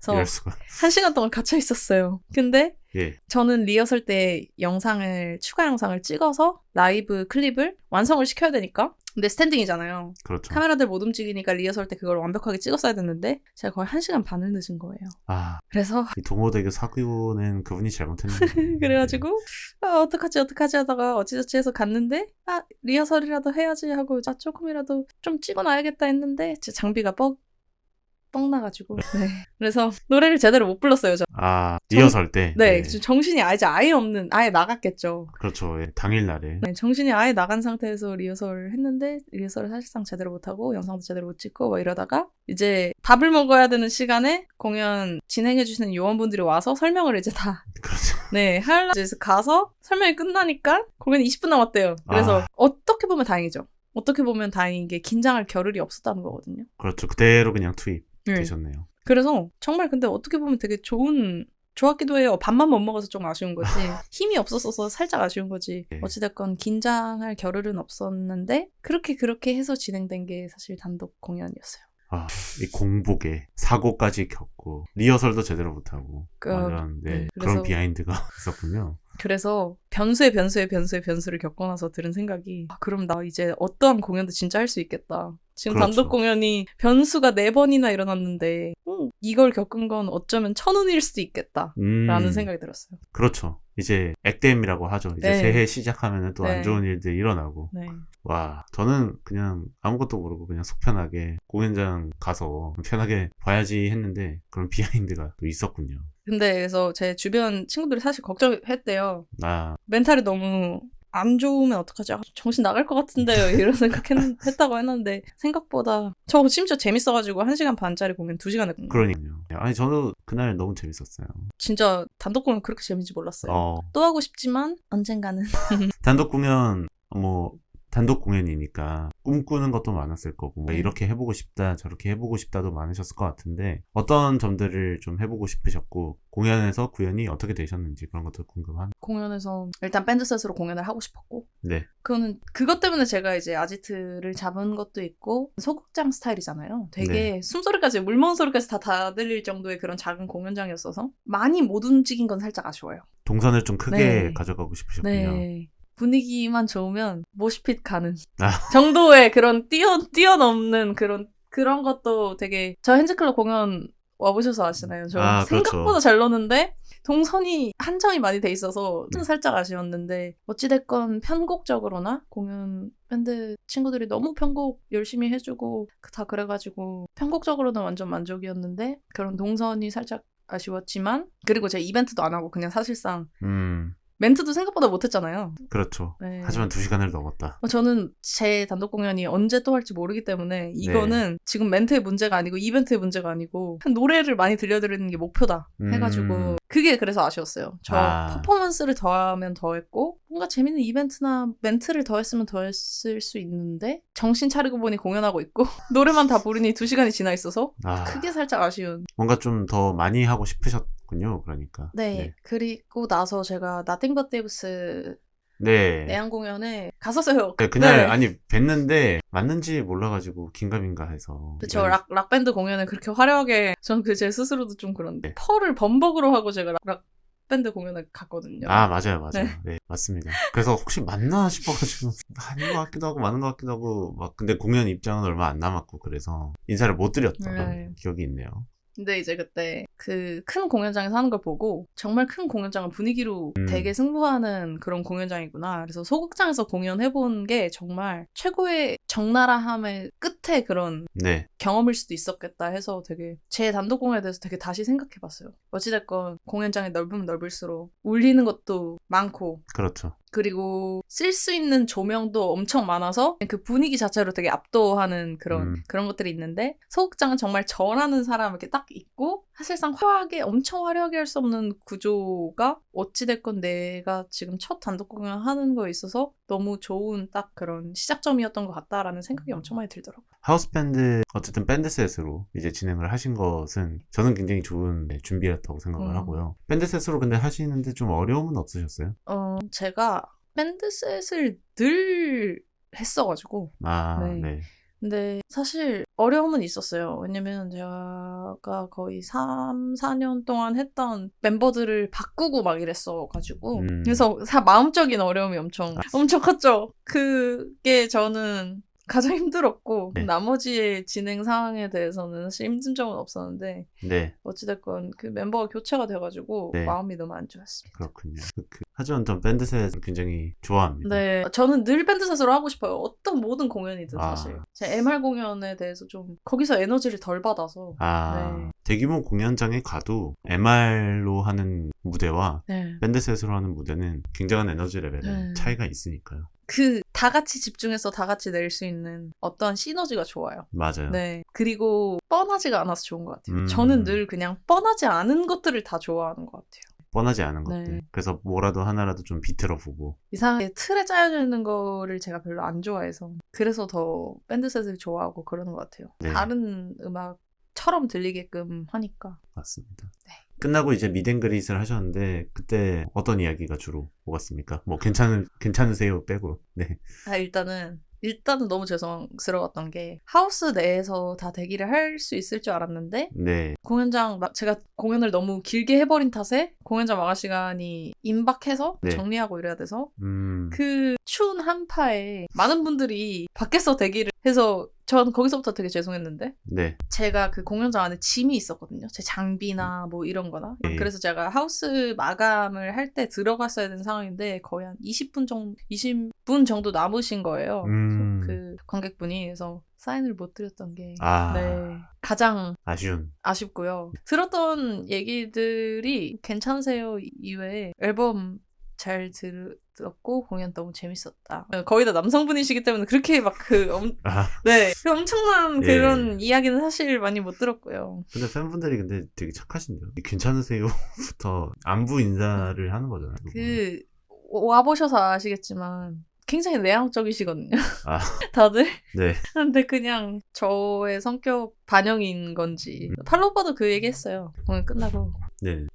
그래서 1시간 동안 갇혀 있었어요. 근데 저는 리허설 때 추가 영상을 찍어서 라이브 클립을 완성을 시켜야 되니까 근데 스탠딩이잖아요. 그렇죠. 카메라들 못 움직이니까 리허설 때 그걸 완벽하게 찍었어야 됐는데 제가 거의 1시간 반을 늦은 거예요. 그래서 이 동호대교 사고는 그분이 잘못했는데 그래가지고 어떡하지 하다가 어찌저찌 해서 갔는데 리허설이라도 해야지 하고 조금이라도 좀 찍어놔야겠다 했는데 제 장비가 뻥 나가지고 그래서 노래를 제대로 못 불렀어요. 리허설 때? 정신이 아예 나갔겠죠. 그렇죠. 당일날에. 정신이 아예 나간 상태에서 리허설을 했는데 리허설을 사실상 제대로 못하고 영상도 제대로 못 찍고 막 이러다가 이제 밥을 먹어야 되는 시간에 공연 진행해주시는 요원분들이 와서 설명을 이제 다 하려고 이제 가서 설명이 끝나니까 공연이 20분 남았대요. 그래서 어떻게 보면 다행이죠. 어떻게 보면 다행인 게 긴장할 겨를이 없었다는 거거든요. 그렇죠. 그대로 그냥 투입되셨네요. 그래서 정말 근데 어떻게 보면 되게 좋았기도 해요. 밥만 못 먹어서 좀 아쉬운 거지. 힘이 없었어서 살짝 아쉬운 거지. 어찌됐건 긴장할 겨를은 없었는데 그렇게 해서 진행된 게 사실 단독 공연이었어요. 이 공복에 사고까지 겪고 리허설도 제대로 못하고 완전 그런 비하인드가 있었군요. 그래서 변수를 겪어나서 들은 생각이 그럼 나 이제 어떠한 공연도 진짜 할 수 있겠다. 지금 단독 공연이 변수가 4번이나 일어났는데 이걸 겪은 건 어쩌면 천운일 수도 있겠다 라는 생각이 들었어요. 그렇죠. 이제 액땜이라고 하죠. 이제 새해 시작하면 또 안 좋은 일들이 일어나고 저는 그냥 아무것도 모르고 그냥 속 편하게 공연장 가서 편하게 봐야지 했는데 그런 비하인드가 또 있었군요. 근데 그래서 제 주변 친구들이 사실 걱정했대요. 멘탈이 너무 안 좋으면 어떡하지? 정신 나갈 것 같은데요. 이런 생각했다고 했는데 생각보다 저 심지어 재밌어가지고 1시간 반짜리 공연 2시간 했거든요. 그러니까요. 아니 저도 그날 너무 재밌었어요. 진짜 단독 공연 그렇게 재밌는지 몰랐어요. 또 하고 싶지만 언젠가는. 단독 공연 단독 공연이니까 꿈꾸는 것도 많았을 거고 이렇게 해보고 싶다 저렇게 해보고 싶다도 많으셨을 것 같은데 어떤 점들을 좀 해보고 싶으셨고 공연에서 구현이 어떻게 되셨는지 그런 것도 궁금한. 공연에서 일단 밴드셋으로 공연을 하고 싶었고 네. 그것 때문에 제가 이제 아지트를 잡은 것도 있고 소극장 스타일이잖아요. 되게 네. 숨소리까지 물먹은 소리까지 다 들릴 정도의 그런 작은 공연장이었어서 많이 못 움직인 건 살짝 아쉬워요. 동선을 좀 크게 가져가고 싶으셨군요. 네. 분위기만 좋으면 모시핏 가는 아. 정도의 그런 뛰어넘는 그런 것도 되게 저 핸즈클럽 공연 와보셔서 아시나요? 저 생각보다 그렇죠. 잘 노는데 동선이 한정이 많이 돼 있어서 좀 살짝 아쉬웠는데 어찌됐건 편곡적으로나 공연 밴드 친구들이 너무 편곡 열심히 해주고 다 그래가지고 편곡적으로는 완전 만족이었는데 그런 동선이 살짝 아쉬웠지만 그리고 제가 이벤트도 안 하고 그냥 사실상 멘트도 생각보다 못했잖아요. 그렇죠. 네. 하지만 2시간을 넘었다. 저는 제 단독 공연이 언제 또 할지 모르기 때문에 이거는 지금 멘트의 문제가 아니고 이벤트의 문제가 아니고 노래를 많이 들려드리는 게 목표다 해가지고 그게 그래서 아쉬웠어요. 퍼포먼스를 더하면 더했고 뭔가 재밌는 이벤트나 멘트를 더했으면 더했을 수 있는데 정신 차리고 보니 공연하고 있고 노래만 다 부르니 2시간이 지나 있어서 그게 살짝 아쉬운. 뭔가 좀 더 많이 하고 싶으셨군요. 그러니까. 네. 그리고 나서 제가 Nothing But Thieves 내한 공연에 갔었어요. 네, 그날 아니 뵀는데 맞는지 몰라가지고 긴가민가 해서. 그쵸. 락밴드 공연을 그렇게 화려하게 전 제 스스로도 좀 그런데 펄을 범벅으로 하고 제가 락밴드 공연을 갔거든요. 맞아요. 네, 맞습니다. 그래서 혹시 맞나 싶어가지고 아닌 것 같기도 하고 맞는 것 같기도 하고 막 근데 공연 입장은 얼마 안 남았고 그래서 인사를 못 드렸던 기억이 있네요. 근데 이제 그때 그 큰 공연장에서 하는 걸 보고 정말 큰 공연장은 분위기로 되게 승부하는 그런 공연장이구나. 그래서 소극장에서 공연해본 게 정말 최고의 적나라함의 끝에 그런 경험일 수도 있었겠다 해서 되게 제 단독 공연에 대해서 되게 다시 생각해봤어요. 어찌됐건 공연장이 넓으면 넓을수록 울리는 것도 많고 그렇죠. 그리고 쓸 수 있는 조명도 엄청 많아서 그 분위기 자체로 되게 압도하는 그런 것들이 있는데 소극장은 정말 저라는 사람 이렇게 딱 있고 사실상 엄청 화려하게 할 수 없는 구조가 어찌됐건 내가 지금 첫 단독 공연 하는 거에 있어서 너무 좋은 딱 그런 시작점이었던 것 같다라는 생각이 엄청 많이 들더라고요. 하우스밴드 어쨌든 밴드셋으로 이제 진행을 하신 것은 저는 굉장히 좋은 준비였다고 생각을 하고요. 밴드셋으로 근데 하시는데 좀 어려움은 없으셨어요? 제가 밴드셋을 늘 했어가지고 네. 근데 사실 어려움은 있었어요. 왜냐면 제가 거의 3, 4년 동안 했던 멤버들을 바꾸고 막 이랬어가지고 그래서 마음적인 어려움이 엄청 컸죠. 그게 저는 가장 힘들었고 나머지의 진행 상황에 대해서는 사실 힘든 점은 없었는데 어찌됐건 그 멤버가 교체가 돼가지고 마음이 너무 안 좋았습니다. 그렇군요. 하지만 전 밴드셋 굉장히 좋아합니다. 네, 저는 늘 밴드셋으로 하고 싶어요. 어떤 모든 공연이든 사실. 제 MR 공연에 대해서 좀 거기서 에너지를 덜 받아서. 대규모 공연장에 가도 MR로 하는 무대와 밴드셋으로 하는 무대는 굉장한 에너지 레벨의 차이가 있으니까요. 다 같이 집중해서 다 같이 낼 수 있는 어떤 시너지가 좋아요. 맞아요. 네. 그리고 뻔하지가 않아서 좋은 것 같아요. 저는 늘 그냥 뻔하지 않은 것들을 다 좋아하는 것 같아요. 뻔하지 않은 것들. 그래서 뭐라도 하나라도 좀 비틀어보고. 이상하게 틀에 짜여져 있는 거를 제가 별로 안 좋아해서 그래서 더 밴드셋을 좋아하고 그러는 것 같아요. 다른 음악처럼 들리게끔 하니까. 맞습니다. 끝나고 이제 미드앤그릿을 하셨는데 그때 어떤 이야기가 주로 오갔습니까? 뭐 괜찮으세요 빼고. 일단은 너무 죄송스러웠던 게 하우스 내에서 다 대기를 할 수 있을 줄 알았는데 공연장 제가 공연을 너무 길게 해버린 탓에 공연장 마감 시간이 임박해서 정리하고 이래야 돼서 그 추운 한파에 많은 분들이 밖에서 대기를 해서 전 거기서부터 되게 죄송했는데 제가 그 공연장 안에 짐이 있었거든요. 제 장비나 뭐 이런 거나 그래서 제가 하우스 마감을 할 때 들어갔어야 되는 상황인데 거의 한 20분 정도 남으신 거예요. 그 관객분이. 그래서 사인을 못 드렸던 게 가장 아쉽고요. 들었던 얘기들이 괜찮으세요 이외에 앨범 잘 들었고 공연 너무 재밌었다. 거의 다 남성분이시기 때문에 그렇게 막 엄청난 그런 이야기는 사실 많이 못 들었고요. 근데 팬분들이 근데 되게 착하신데요. 괜찮으세요부터 안부 인사를 하는 거잖아요. 와보셔서 아시겠지만 굉장히 내향적이시거든요. 아, 다들. 네. 근데 그냥 저의 성격 반영인 건지. 팔로 오빠도 그 얘기 했어요. 공연 끝나고. 네,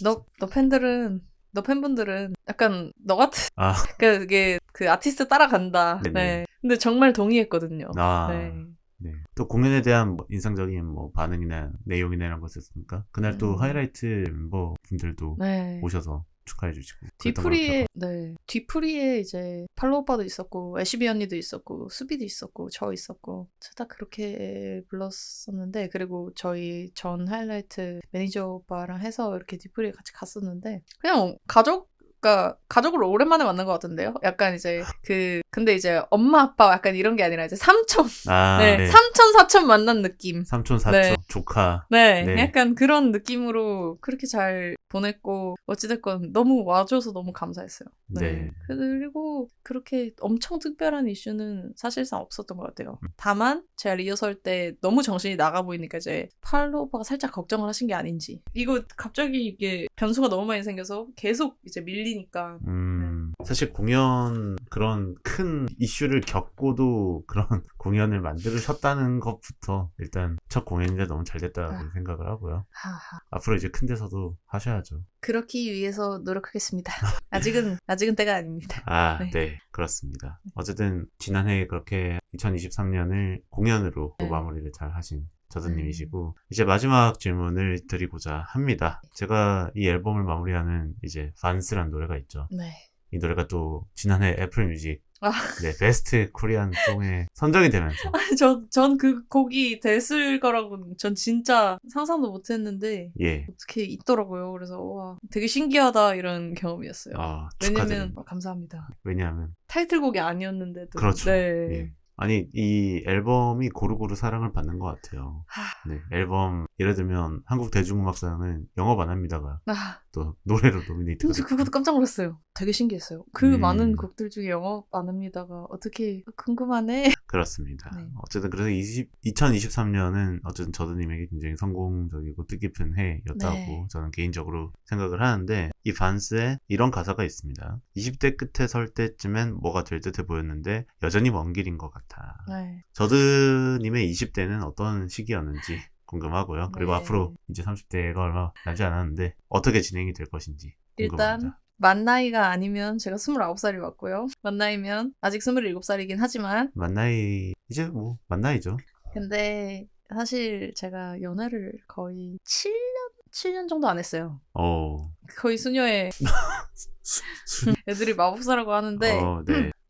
너 팬분들은 약간 너 같은 아, 그게 그 아티스트 따라간다. 네네. 네. 근데 정말 동의했거든요. 아, 네. 네. 또 공연에 대한 뭐 인상적인 뭐 반응이나 내용이나 이런 거 있었습니까? 그날 또 하이라이트 멤버 분들도 네. 오셔서 축하해주시고. 뒤풀이에 이제 팔로 오빠도 있었고, 애쉬비 언니도 있었고, 수비도 있었고, 저 있었고, 다 그렇게 불렀었는데, 그리고 저희 전 하이라이트 매니저 오빠랑 해서 이렇게 뒤풀이에 같이 갔었는데, 그냥 가족을 오랜만에 만난 것 같은데요? 약간 이제 근데 이제 엄마, 아빠 약간 이런 게 아니라 이제 삼촌. 네. 삼촌, 사촌 만난 느낌. 삼촌, 사촌, 네. 조카. 네. 약간 그런 느낌으로 그렇게 잘 보냈고, 어찌됐건 너무 와줘서 너무 감사했어요. 네. 그리고 그렇게 엄청 특별한 이슈는 사실상 없었던 것 같아요. 다만, 제가 리허설 때 너무 정신이 나가 보이니까 이제 팔로 오빠가 살짝 걱정을 하신 게 아닌지. 이거 갑자기 이게 변수가 너무 많이 생겨서 계속 이제 밀리니까. 사실 공연 그런 큰 이슈를 겪고도 그런 공연을 만들으셨다는 것부터 일단 첫 공연인데 너무 잘 됐다고 생각을 하고요. 앞으로 이제 큰 데서도 하셔야죠. 그렇기 위해서 노력하겠습니다. 아직은 때가 아닙니다. 네, 그렇습니다. 어쨌든 지난해 그렇게 2023년을 공연으로 또 마무리를 잘 하신 저드님이시고, 이제 마지막 질문을 드리고자 합니다. 제가 이 앨범을 마무리하는 이제 반스란 노래가 있죠. 네. 이 노래가 또 지난해 애플 뮤직 네, 베스트 코리안 송에 선정이 되면서 전 그 곡이 됐을 거라고 전 진짜 상상도 못했는데 어떻게 있더라고요. 그래서 와, 되게 신기하다 이런 경험이었어요. 왜냐면 감사합니다. 왜냐하면 타이틀곡이 아니었는데도. 그렇죠. 네. 아니 이 앨범이 고루고루 사랑을 받는 것 같아요. 네, 앨범 예를 들면 한국 대중음악상은 영업 안 합니다가 또 노래로 노미네이트가 됐고. 그것도 깜짝 놀랐어요. 되게 신기했어요. 그 많은 곡들 중에 영업 안 합니다가 어떻게 궁금하네. 그렇습니다. 네. 어쨌든 그래서 2023년은 어쨌든 저드님에게 굉장히 성공적이고 뜻깊은 해였다고 저는 개인적으로 생각을 하는데, 이 반스에 이런 가사가 있습니다. 20대 끝에 설 때쯤엔 뭐가 될 듯해 보였는데 여전히 먼 길인 것 같아. 저드님의 20대는 어떤 시기였는지 궁금하고요. 그리고 앞으로 이제 30대가 얼마 남지 않았는데 어떻게 진행이 될 것인지 궁금합니다. 일단 만 나이가 아니면 제가 29살이 맞고요. 만 나이면 아직 27살이긴 하지만 만 나이 이제 뭐 만 나이죠. 근데 사실 제가 연애를 거의 7년 정도 안 했어요. 거의 수녀의 애들이 마법사라고 하는데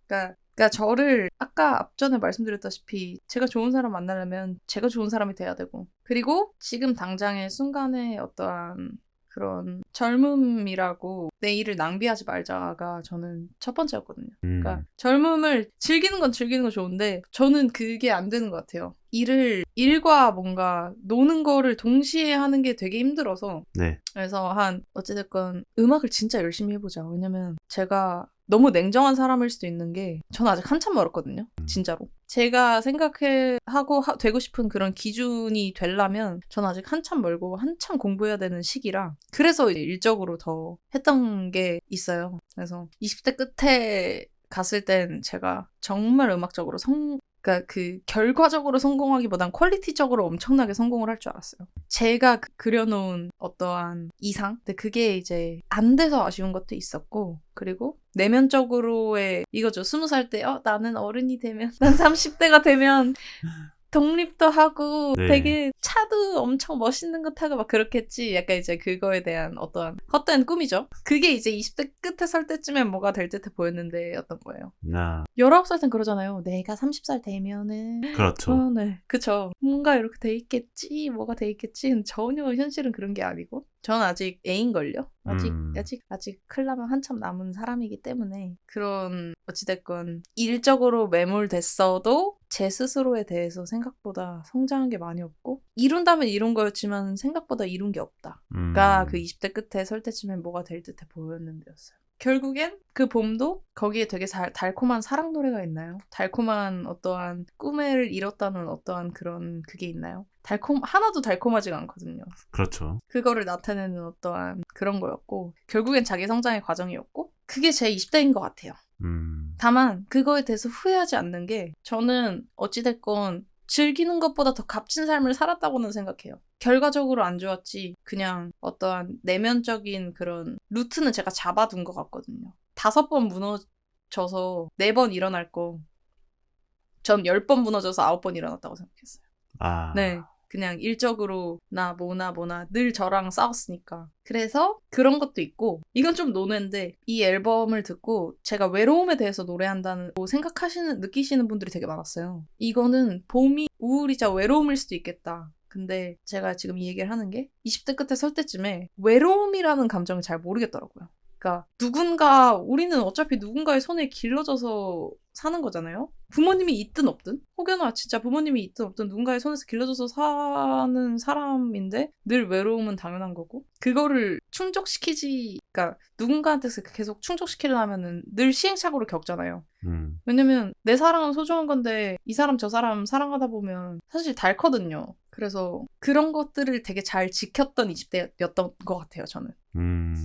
그러니까 저를 아까 앞전에 말씀드렸다시피 제가 좋은 사람 만나려면 제가 좋은 사람이 돼야 되고, 그리고 지금 당장의 순간에 어떠한 그런 젊음이라고 내일을 낭비하지 말자가 저는 첫 번째였거든요. 그러니까 젊음을 즐기는 건 좋은데 저는 그게 안 되는 것 같아요. 일과 뭔가 노는 거를 동시에 하는 게 되게 힘들어서. 그래서 어찌됐건 음악을 진짜 열심히 해보자. 왜냐면 제가 너무 냉정한 사람일 수도 있는 게 저는 아직 한참 멀었거든요. 진짜로. 제가 생각하고 되고 싶은 그런 기준이 되려면 저는 아직 한참 멀고 한참 공부해야 되는 시기라, 그래서 이제 일적으로 더 했던 게 있어요. 그래서 20대 끝에 갔을 땐 제가 정말 음악적으로 그러니까 그 결과적으로 성공하기보단 퀄리티적으로 엄청나게 성공을 할 줄 알았어요. 제가 그려놓은 어떠한 이상? 근데 그게 이제 안 돼서 아쉬운 것도 있었고, 그리고 내면적으로의 이거죠. 20살 때 나는 어른이 되면, 난 30대가 되면 독립도 하고 되게 차도 엄청 멋있는 거 타고 막 그렇겠지. 약간 이제 그거에 대한 어떠한 헛된 꿈이죠. 그게 이제 20대 끝에 설 때쯤엔 뭐가 될 듯해 보였는데 였던 거예요. 19살 땐 그러잖아요. 내가 30살 되면은. 그렇죠. 네. 그쵸. 뭔가 이렇게 돼 있겠지. 뭐가 돼 있겠지. 근데 전혀 현실은 그런 게 아니고. 전 아직 애인걸요. 아직 클라면 한참 남은 사람이기 때문에 그런 어찌됐건 일적으로 매몰됐어도 제 스스로에 대해서 생각보다 성장한 게 많이 없고, 이룬다면 이룬 거였지만 생각보다 이룬 게 없다. 그러니까 그 20대 끝에 설 때쯤엔 뭐가 될 듯해 보였는데였어요. 결국엔 그 봄도 거기에 되게 달콤한 사랑 노래가 있나요? 달콤한 어떠한 꿈을 이뤘다는 어떠한 그런 그게 있나요? 하나도 달콤하지가 않거든요. 그렇죠. 그거를 나타내는 어떠한 그런 거였고, 결국엔 자기 성장의 과정이었고, 그게 제 20대인 것 같아요. 다만 그거에 대해서 후회하지 않는 게 저는 어찌됐건 즐기는 것보다 더 값진 삶을 살았다고는 생각해요. 결과적으로 안 좋았지 그냥 어떠한 내면적인 그런 루트는 제가 잡아둔 것 같거든요. 5번 무너져서 4번 일어날 거 전 10번 무너져서 9번 일어났다고 생각했어요. 네. 그냥 일적으로 나 뭐나 늘 저랑 싸웠으니까. 그래서 그런 것도 있고 이건 좀 논외인데 이 앨범을 듣고 제가 외로움에 대해서 노래한다는 느끼시는 분들이 되게 많았어요. 이거는 봄이 우울이자 외로움일 수도 있겠다. 근데 제가 지금 이 얘기를 하는 게 20대 끝에 설 때쯤에 외로움이라는 감정을 잘 모르겠더라고요. 그러니까 우리는 어차피 누군가의 손에 길러져서 사는 거잖아요. 부모님이 있든 없든 혹여나 진짜 부모님이 있든 없든 누군가의 손에서 길러져서 사는 사람인데 늘 외로움은 당연한 거고 그거를 그러니까 누군가한테서 계속 충족시키려면은 늘 시행착오를 겪잖아요. 왜냐면 내 사랑은 소중한 건데 이 사람 저 사람 사랑하다 보면 사실 닳거든요. 그래서 그런 것들을 되게 잘 지켰던 20대였던 것 같아요, 저는.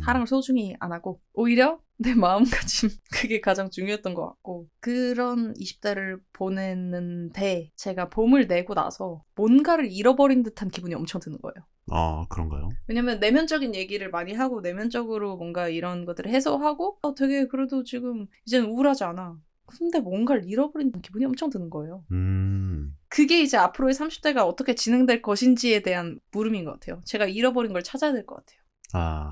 사랑을 소중히 안 하고 오히려 내 마음가짐 그게 가장 중요했던 것 같고 그런 20대를 보냈는데 제가 봄을 내고 나서 뭔가를 잃어버린 듯한 기분이 엄청 드는 거예요. 그런가요? 왜냐면 내면적인 얘기를 많이 하고 내면적으로 뭔가 이런 것들을 해소하고 되게 그래도 지금 이제는 우울하지 않아. 근데 뭔가를 잃어버린 기분이 엄청 드는 거예요. 그게 이제 앞으로의 30대가 어떻게 진행될 것인지에 대한 물음인 것 같아요. 제가 잃어버린 걸 찾아야 될 것 같아요.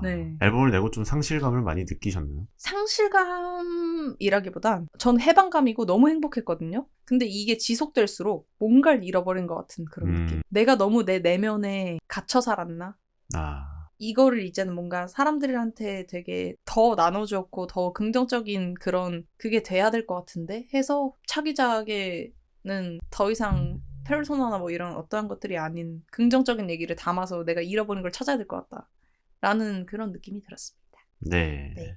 네. 앨범을 내고 좀 상실감을 많이 느끼셨나요? 상실감이라기보단 전 해방감이고 너무 행복했거든요. 근데 이게 지속될수록 뭔가를 잃어버린 것 같은 그런 느낌. 내가 너무 내 내면에 갇혀 살았나? 이거를 이제는 뭔가 사람들한테 되게 더 나눠줬고 더 긍정적인 그게 돼야 될 것 같은데 해서 차기작에는 더 이상 페르소나나 뭐 이런 어떠한 것들이 아닌 긍정적인 얘기를 담아서 내가 잃어버린 걸 찾아야 될 것 같다. 라는 그런 느낌이 들었습니다. 네.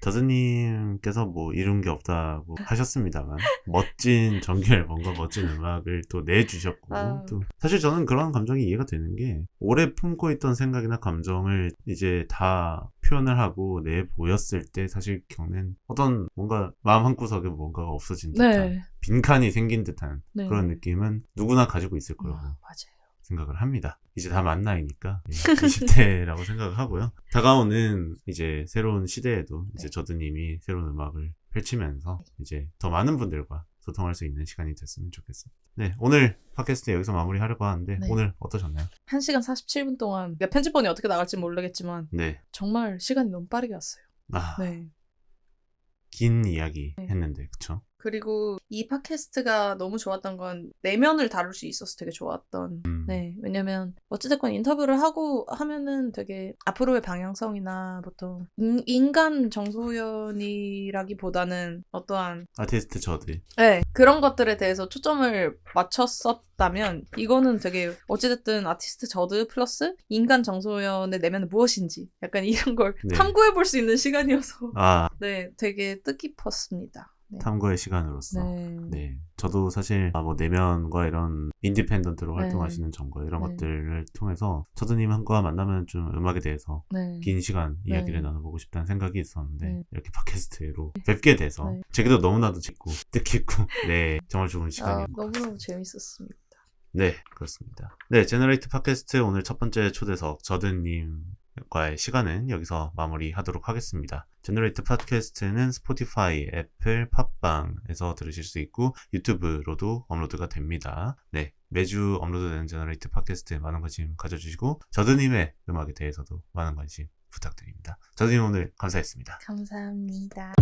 저드님께서 뭐 이룬 게 없다고 하셨습니다만 멋진 정규 앨범과 멋진 음악을 또 내주셨고 또 사실 저는 그런 감정이 이해가 되는 게 오래 품고 있던 생각이나 감정을 이제 다 표현을 하고 내보였을 때 사실 겪는 어떤 뭔가 마음 한구석에 뭔가가 없어진 듯한 빈칸이 생긴 듯한 그런 느낌은 누구나 가지고 있을 거라고 맞아요. 생각을 합니다. 이제 다 만 나이니까 20대라고 생각을 하고요. 다가오는 이제 새로운 시대에도 이제 저드님이 새로운 음악을 펼치면서 이제 더 많은 분들과 소통할 수 있는 시간이 됐으면 좋겠습니다. 네, 오늘 팟캐스트 여기서 마무리하려고 하는데 오늘 어떠셨나요? 1시간 47분 동안 편집본이 어떻게 나갈지 모르겠지만 정말 시간이 너무 빠르게 왔어요. 긴 이야기 했는데 그쵸? 그리고 이 팟캐스트가 너무 좋았던 건 내면을 다룰 수 있어서 되게 좋았던 왜냐면 어찌됐건 인터뷰를 하면은 되게 앞으로의 방향성이나 보통 인간 정소연이라기보다는 어떠한 아티스트 저들 그런 것들에 대해서 초점을 맞췄었다면 이거는 되게 어찌됐든 아티스트 저드 플러스 인간 정소연의 내면은 무엇인지 약간 이런 걸 탐구해볼 수 있는 시간이어서 되게 뜻깊었습니다. 탐구의 시간으로서 저도 사실 뭐 내면과 이런 인디펜던트로 활동하시는 점과 이런 것들을 통해서 저드님과 만나면 좀 음악에 대해서 긴 시간 이야기를 나눠보고 싶다는 생각이 있었는데 이렇게 팟캐스트로 뵙게 돼서 제게도 너무나도 재밌고 뜻깊고 정말 좋은 시간이었고 너무너무 재밌었습니다. 네, 그렇습니다. 네, 제너레이트 팟캐스트 오늘 첫 번째 초대석 저드님과의 시간은 여기서 마무리하도록 하겠습니다. 제너레이트 팟캐스트는 스포티파이, 애플, 팟빵에서 들으실 수 있고 유튜브로도 업로드가 됩니다. 네, 매주 업로드되는 제너레이트 팟캐스트에 많은 관심 가져주시고 저드님의 음악에 대해서도 많은 관심 부탁드립니다. 저드님 오늘 감사했습니다. 감사합니다.